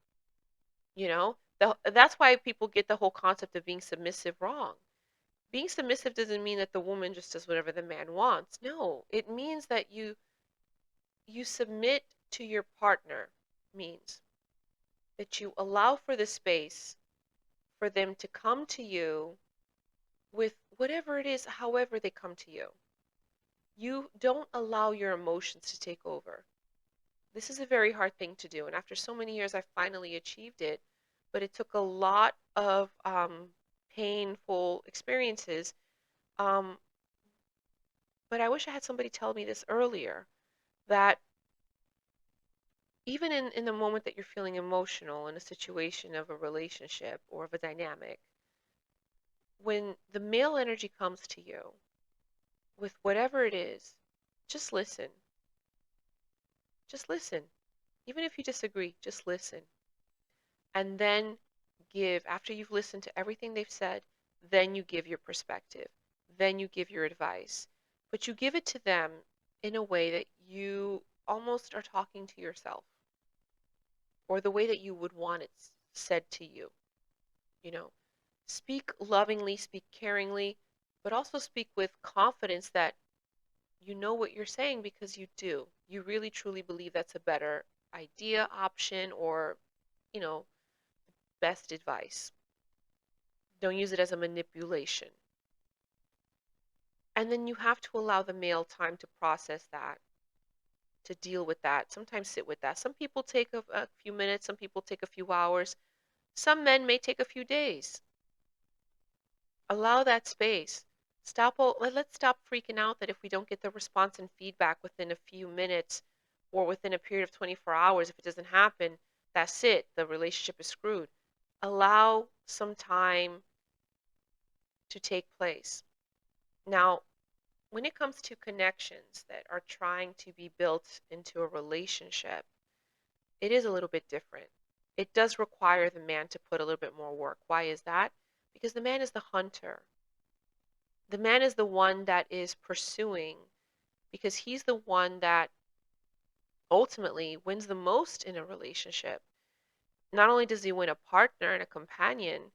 That's why people get the whole concept of being submissive wrong. Being submissive doesn't mean that the woman just does whatever the man wants. No, it means that you submit to your partner, means that you allow for the space for them to come to you with whatever it is, however they come to you. You don't allow your emotions to take over. This is a very hard thing to do, and after so many years, I finally achieved it. But it took a lot of painful experiences. Um, but I wish I had somebody tell me this earlier, that even in the moment that you're feeling emotional in a situation of a relationship or of a dynamic, when the male energy comes to you with whatever it is, just listen. Just listen. Even if you disagree, just listen. And then after you've listened to everything they've said, then you give your perspective. Then you give your advice. But you give it to them in a way that you almost are talking to yourself, or the way that you would want it said to you. You know, speak lovingly, speak caringly, but also speak with confidence that you know what you're saying because you do. You really truly believe that's a better idea, option, or, you know, best advice. Don't use it as a manipulation. And then you have to allow the male time to process that to deal with that. Sometimes sit with that. Some people take a few minutes, some people take a few hours. Some men may take a few days. Allow that space. Let's stop freaking out that if we don't get the response and feedback within a few minutes or within a period of 24 hours, if it doesn't happen, that's it. The relationship is screwed. Allow some time to take place. Now, when it comes to connections that are trying to be built into a relationship, it is a little bit different. It does require the man to put a little bit more work. Why is that? Because the man is the hunter. The man is the one that is pursuing because he's the one that ultimately wins the most in a relationship. Not only does he win a partner and a companion,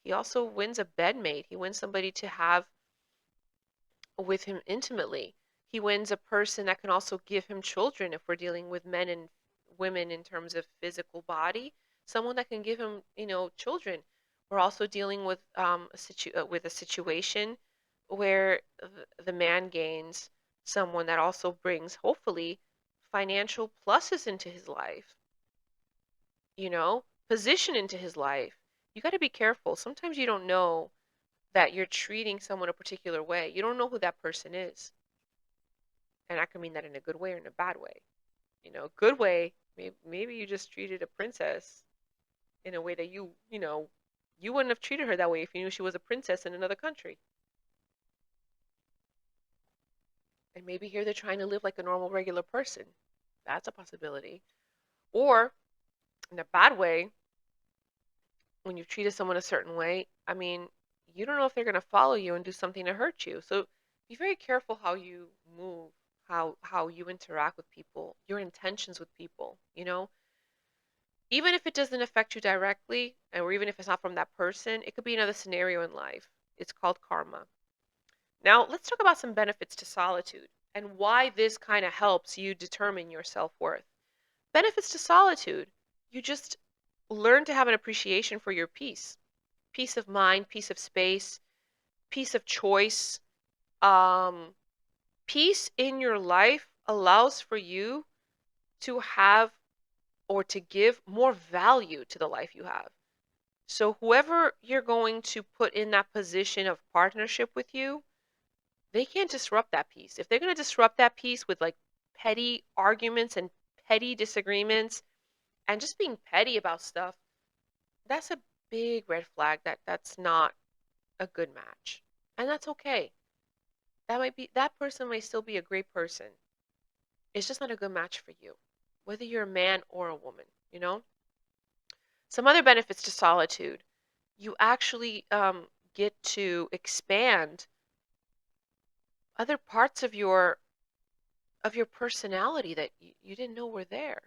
he also wins a bedmate. He wins somebody to have with him intimately. He wins a person that can also give him children if we're dealing with men and women in terms of physical body, someone that can give him, children. We're also dealing with with a situation where the man gains someone that also brings hopefully financial pluses into his life, position into his life. You got to be careful. Sometimes you don't know that you're treating someone a particular way. You don't know who that person is. And I can mean that in a good way or in a bad way. Good way, maybe you just treated a princess in a way that you wouldn't have treated her that way if you knew she was a princess in another country. And maybe here they're trying to live like a normal, regular person. That's a possibility. Or in a bad way, when you've treated someone a certain way, I mean, you don't know if they're going to follow you and do something to hurt you. So be very careful how you move, how you interact with people, your intentions with people, Even if it doesn't affect you directly, or even if it's not from that person, it could be another scenario in life. It's called karma. Now, let's talk about some benefits to solitude and why this kind of helps you determine your self-worth. Benefits to solitude. You just learn to have an appreciation for your peace of mind, peace of space, peace of choice. Um, Peace in your life allows for you to have or to give more value to the life you have. So whoever you're going to put in that position of partnership with you, they can't disrupt that peace. If they're going to disrupt that peace with like petty arguments and petty disagreements and just being petty about stuff, that's a big red flag that's not a good match. And that's okay. That person may still be a great person. It's just not a good match for you, whether you're a man or a woman. Some other benefits to solitude. You actually get to expand other parts of your personality that you didn't know were there.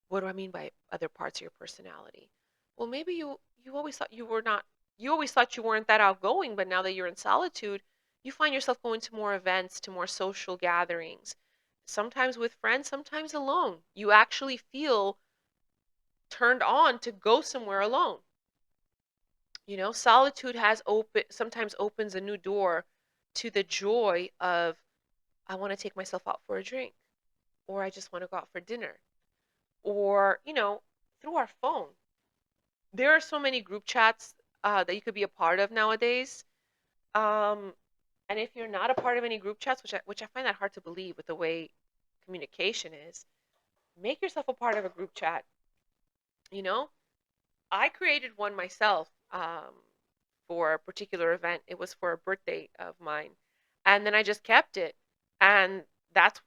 What do I mean by other parts of your personality? Well, maybe you always thought you always thought you weren't that outgoing, but now that you're in solitude, you find yourself going to more events, to more social gatherings, sometimes with friends, sometimes alone. You actually feel turned on to go somewhere alone. Solitude sometimes opens a new door to the joy of I want to take myself out for a drink, or I just want to go out for dinner, or through our phone. There are so many group chats that you could be a part of nowadays. Um, and if you're not a part of any group chats, which I find that hard to believe with the way communication is, make yourself a part of a group chat. You know, I created one myself for a particular event. It was for a birthday of mine, and then I just kept it. And that's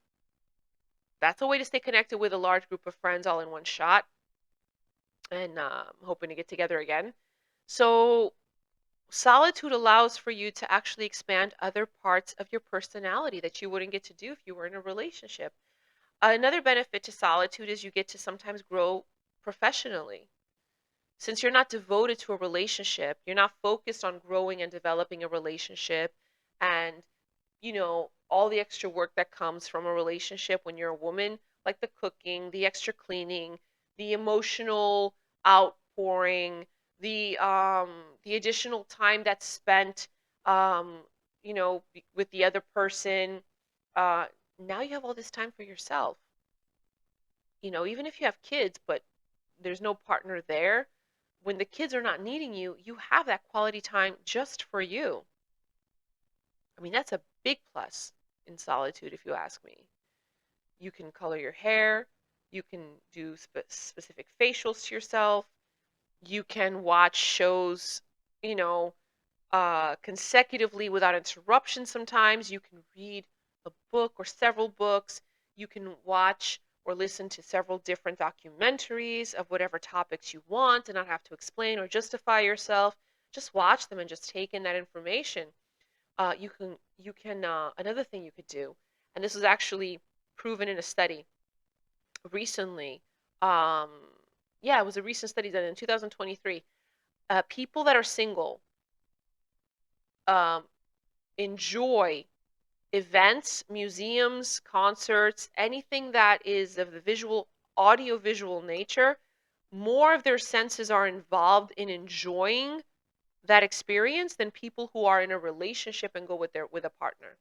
a way to stay connected with a large group of friends all in one shot, and hoping to get together again. So solitude allows for you to actually expand other parts of your personality that you wouldn't get to do if you were in a relationship. Another benefit to solitude is you get to sometimes grow professionally. Since you're not devoted to a relationship, you're not focused on growing and developing a relationship and, all the extra work that comes from a relationship when you're a woman, like the cooking, the extra cleaning, the emotional outpouring, the additional time that's spent with the other person. Uh now you have all this time for yourself. Even if you have kids, but there's no partner there, when the kids are not needing you, you have that quality time just for you. I mean, that's a big plus in solitude, if you ask me. You can color your hair, you can do specific facials to yourself, you can watch shows, you know, consecutively without interruption sometimes. You can read a book or several books. You can watch or listen to several different documentaries of whatever topics you want and not have to explain or justify yourself. Just watch them and just take in that information. Another thing you could do, and this was actually proven in a study recently. Um, yeah, it was a recent study done in 2023. People that are single um, enjoy events, museums, concerts, anything that is of the audio-visual nature. More of their senses are involved in enjoying that experience than people who are in a relationship and go with a partner.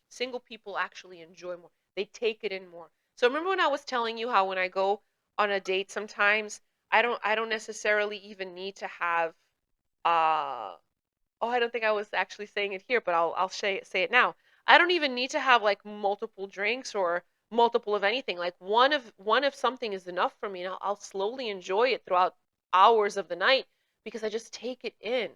Single people actually enjoy more. They take it in more. So remember when I was telling you how when I go on a date sometimes I don't necessarily even need to have uh oh, I don't think I was actually saying it here, but I'll say it now. I don't even need to have like multiple drinks or multiple of anything. Like one of something is enough for me, and I'll slowly enjoy it throughout hours of the night because I just take it in.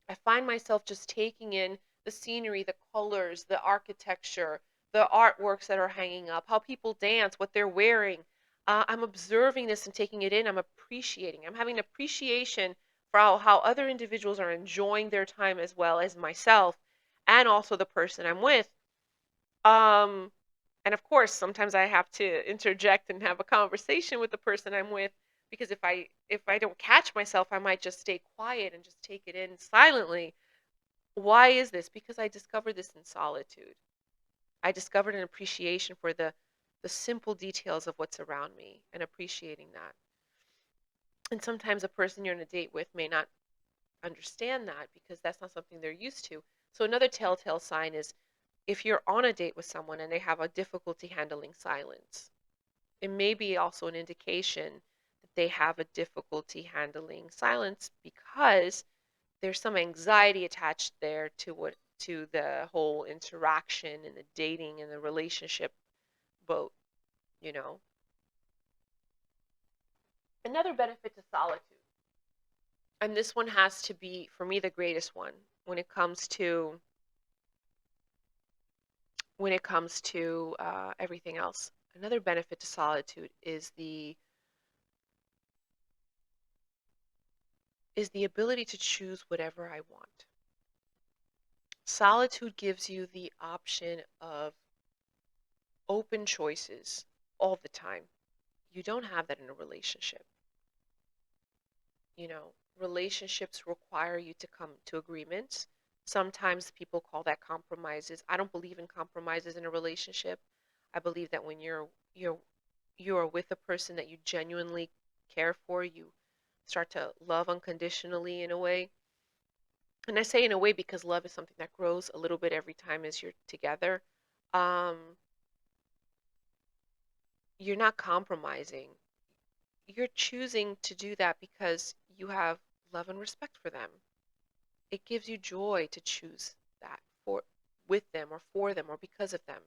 I find myself just taking in the scenery, the colors, the architecture, the artworks that are hanging up, how people dance, what they're wearing. I'm observing this and taking it in. I'm appreciating. I'm having appreciation for how other individuals are enjoying their time as well as myself and also the person I'm with. Um, and of course, sometimes I have to interject and have a conversation with the person I'm with because if I don't catch myself, I might just stay quiet and just take it in silently. Why is this? Because I discovered this in solitude. I discovered an appreciation for the simple details of what's around me and appreciating that. And sometimes a person you're on a date with may not understand that because that's not something they're used to. So another telltale sign is if you're on a date with someone and they have a difficulty handling silence, it may be also an indication that they have a difficulty handling silence because there's some anxiety attached there to the whole interaction and the dating and the relationship boat, you know. Another benefit to solitude, and this one has to be for me the greatest one when it comes to everything else. Another benefit to solitude is the ability to choose whatever I want. Solitude gives you the option of open choices all the time. You don't have that in a relationship. You know, relationships require you to come to agreements. Sometimes people call that compromises. I don't believe in compromises in a relationship. I believe that when you're with a person that you genuinely care for, you start to love unconditionally in a way. And I say in a way because love is something that grows a little bit every time as you're together. Um, you're not compromising. You're choosing to do that because you have love and respect for them. It gives you joy to choose that for with them or for them or because of them.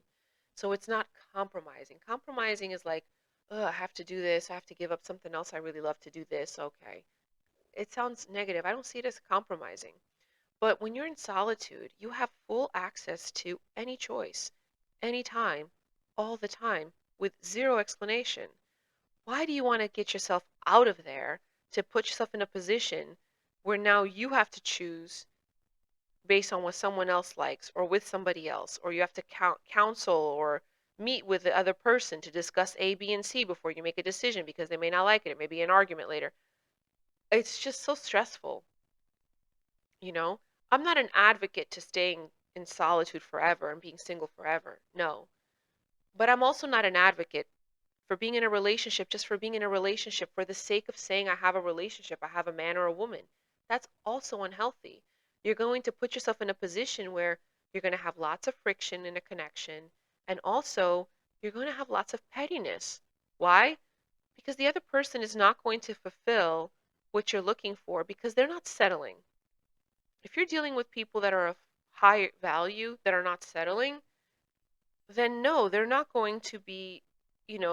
So it's not compromising. Compromising is like, oh, I have to do this. I have to give up something else I really love to do this. Okay. It sounds negative. I don't see it as compromising. But when you're in solitude, you have full access to any choice, anytime, all the time, with zero explanation. Why do you want to get yourself out of there to put yourself in a position where now you have to choose based on what someone else likes or with somebody else, or you have to counsel or meet with the other person to discuss A, B, and C before you make a decision because they may not like it. It may be an argument later. It's just so stressful, you know? I'm not an advocate to staying in solitude forever and being single forever. No. But I'm also not an advocate for being in a relationship just for being in a relationship for the sake of saying I have a relationship, I have a man or a woman. That's also unhealthy. You're going to put yourself in a position where you're going to have lots of friction in a connection, and also you're going to have lots of pettiness. Why? Because the other person is not going to fulfill what you're looking for because they're not settling. If you're dealing with people that are of high value that are not settling, then no, they're not going to be,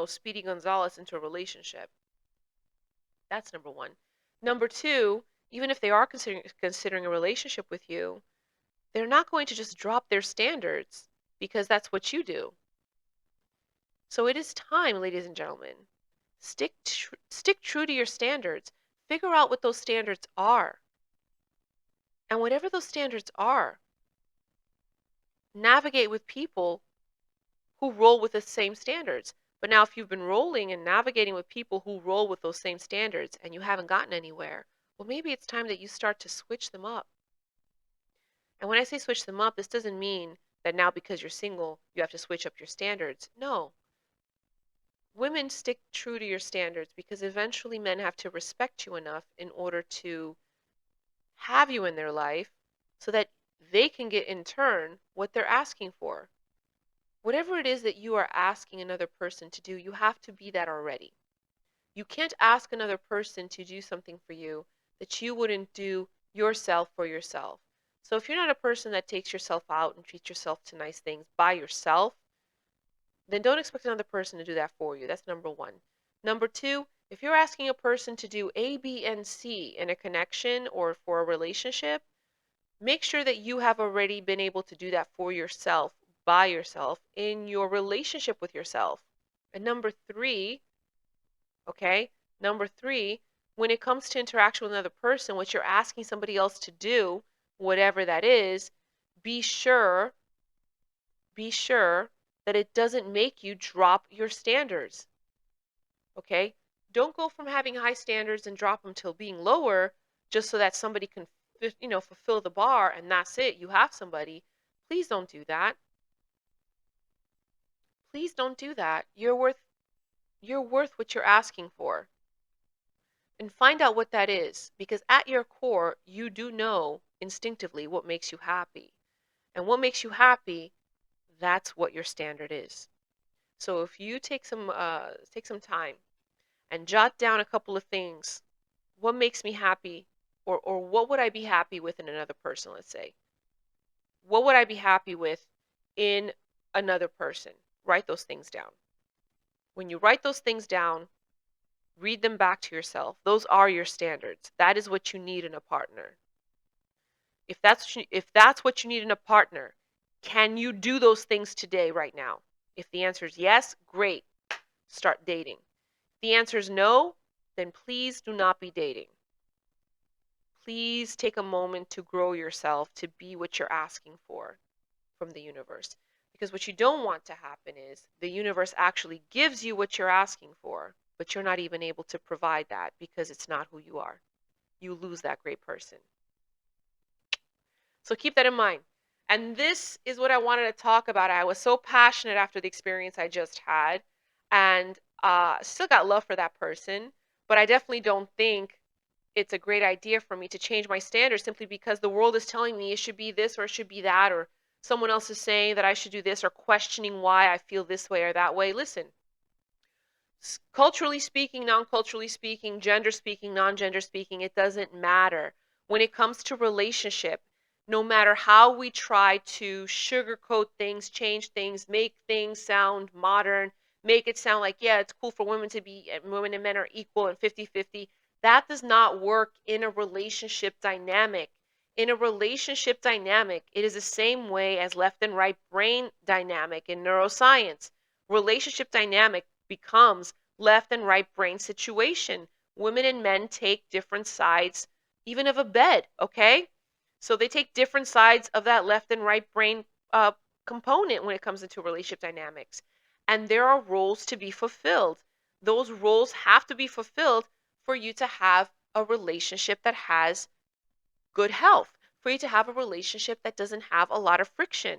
Speedy Gonzalez into a relationship. That's number one. Number two, even if they are considering a relationship with you, they're not going to just drop their standards because that's what you do. So it is time, ladies and gentlemen. Stick true to your standards. Figure out what those standards are. And whatever those standards are, navigate with people who roll with the same standards. But now, if you've been rolling and navigating with people who roll with those same standards and you haven't gotten anywhere, well, maybe it's time that you start to switch them up. And when I say switch them up, this doesn't mean that now because you're single, you have to switch up your standards. No. Women, stick true to your standards because eventually men have to respect you enough in order to have you in their life so that they can get in turn what they're asking for. Whatever it is that you are asking another person to do, you have to be that already. You can't ask another person to do something for you that you wouldn't do yourself for yourself. So if you're not a person that takes yourself out and treats yourself to nice things by yourself, then don't expect another person to do that for you. That's number one. Number two, if you're asking a person to do A, B, and C in a connection or for a relationship, make sure that you have already been able to do that for yourself, by yourself, in your relationship with yourself. And number three, okay, when it comes to interaction with another person, what you're asking somebody else to do, whatever that is, be sure that it doesn't make you drop your standards. Okay? Don't go from having high standards and drop them till being lower just so that somebody can fulfill the bar and that's it. You have somebody. Please don't do that. Please don't do that. You're worth what you're asking for. And find out what that is because at your core, you do know instinctively what makes you happy. And what makes you happy, that's what your standard is. So if you take some time and jot down a couple of things, what makes me happy or what would I be happy with in another person, let's say. What would I be happy with in another person? Write those things down. When you write those things down, read them back to yourself. Those are your standards. That is what you need in a partner. If that's what you need in a partner, can you do those things today, right now? If the answer is yes, great. Start dating. If the answer is no, then please do not be dating. Please take a moment to grow yourself to be what you're asking for from the universe. Because what you don't want to happen is the universe actually gives you what you're asking for, but you're not even able to provide that because it's not who you are. You lose that great person. So keep that in mind. And this is what I wanted to talk about. I was so passionate after the experience I just had, and still got love for that person, but I definitely don't think it's a great idea for me to change my standards simply because the world is telling me it should be this or it should be that, or someone else is saying that I should do this or questioning why I feel this way or that way. Listen, culturally speaking, non-culturally speaking, gender speaking, non-gender speaking, it doesn't matter. When it comes to relationship, no matter how we try to sugarcoat things, change things, make things sound modern, make it sound like, yeah, it's cool for women to be, women and men are equal and 50-50, that does not work in a relationship dynamic. In a relationship dynamic, it is the same way as left and right brain dynamic in neuroscience. Relationship dynamic becomes left and right brain situation. Women and men take different sides, even of a bed, okay? So they take different sides of that left and right brain component when it comes into relationship dynamics. And there are roles to be fulfilled. Those roles have to be fulfilled for you to have a relationship that has good health, for you to have a relationship that doesn't have a lot of friction.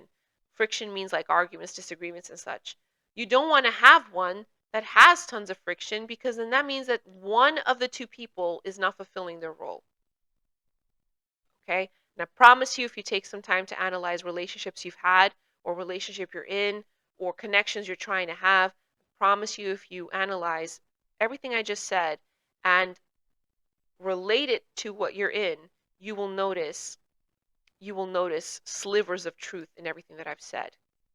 Friction means like arguments, disagreements, and such. You don't want to have one that has tons of friction because then that means that one of the two people is not fulfilling their role. Okay? And I promise you, if you take some time to analyze relationships you've had or relationship you're in or connections you're trying to have, I promise you, if you analyze everything I just said and relate it to what you're in, you will notice slivers of truth in everything that I've said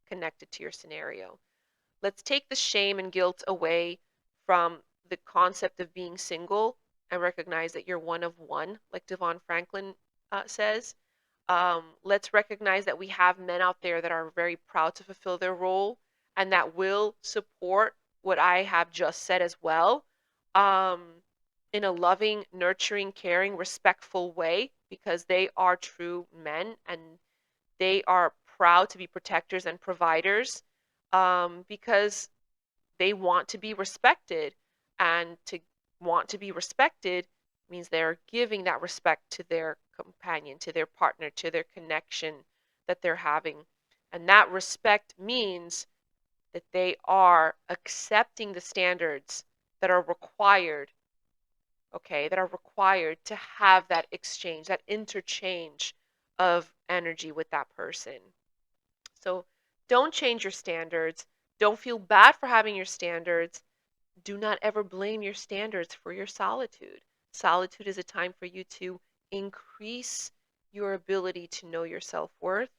connected to your scenario. Let's take the shame and guilt away from the concept of being single and recognize that you're one of one, like Devon Franklin says. Let's recognize that we have men out there that are very proud to fulfill their role and that will support what I have just said as well, um, in a loving, nurturing, caring, respectful way, because they are true men and they are proud to be protectors and providers, because they want to be respected. And to want to be respected means they're giving that respect to their companion, to their partner, to their connection that they're having. And that respect means that they are accepting the standards that are required, okay, that are required to have that exchange, that interchange of energy with that person. So don't change your standards. Don't feel bad for having your standards. Do not ever blame your standards for your solitude. Solitude is a time for you to increase your ability to know your self worth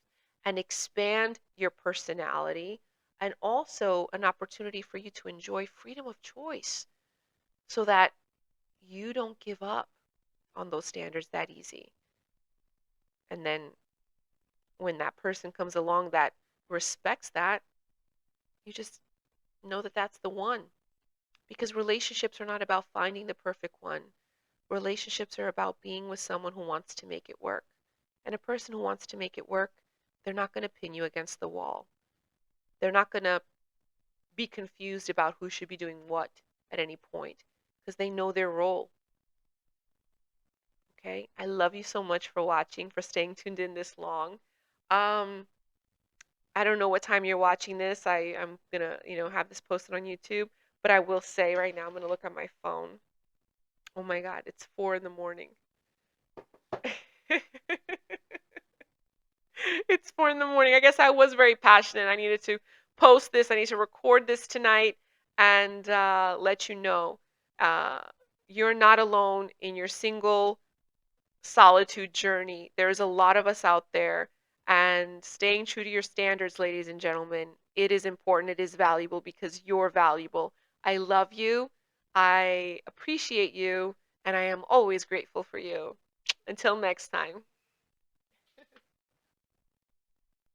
and expand your personality, and also an opportunity for you to enjoy freedom of choice so that you don't give up on those standards that easy. And then when that person comes along that respects that, you just know that that's the one. Because relationships are not about finding the perfect one. Relationships are about being with someone who wants to make it work. And a person who wants to make it work, they're not going to pin you against the wall. They're not going to be confused about who should be doing what at any point because they know their role. Okay? I love you so much for watching, for staying tuned in this long. Um, I don't know what time you're watching this. I'm gonna, have this posted on YouTube. But I will say right now, I'm gonna look at my phone. Oh my God, it's 4 in the morning. It's 4 in the morning. I guess I was very passionate. I needed to post this. I need to record this tonight and let you know uh, you're not alone in your single solitude journey. There's a lot of us out there, and staying true to your standards, ladies and gentlemen, it is important. It is valuable because you're valuable. I love you. I appreciate you, and I am always grateful for you. Until next time.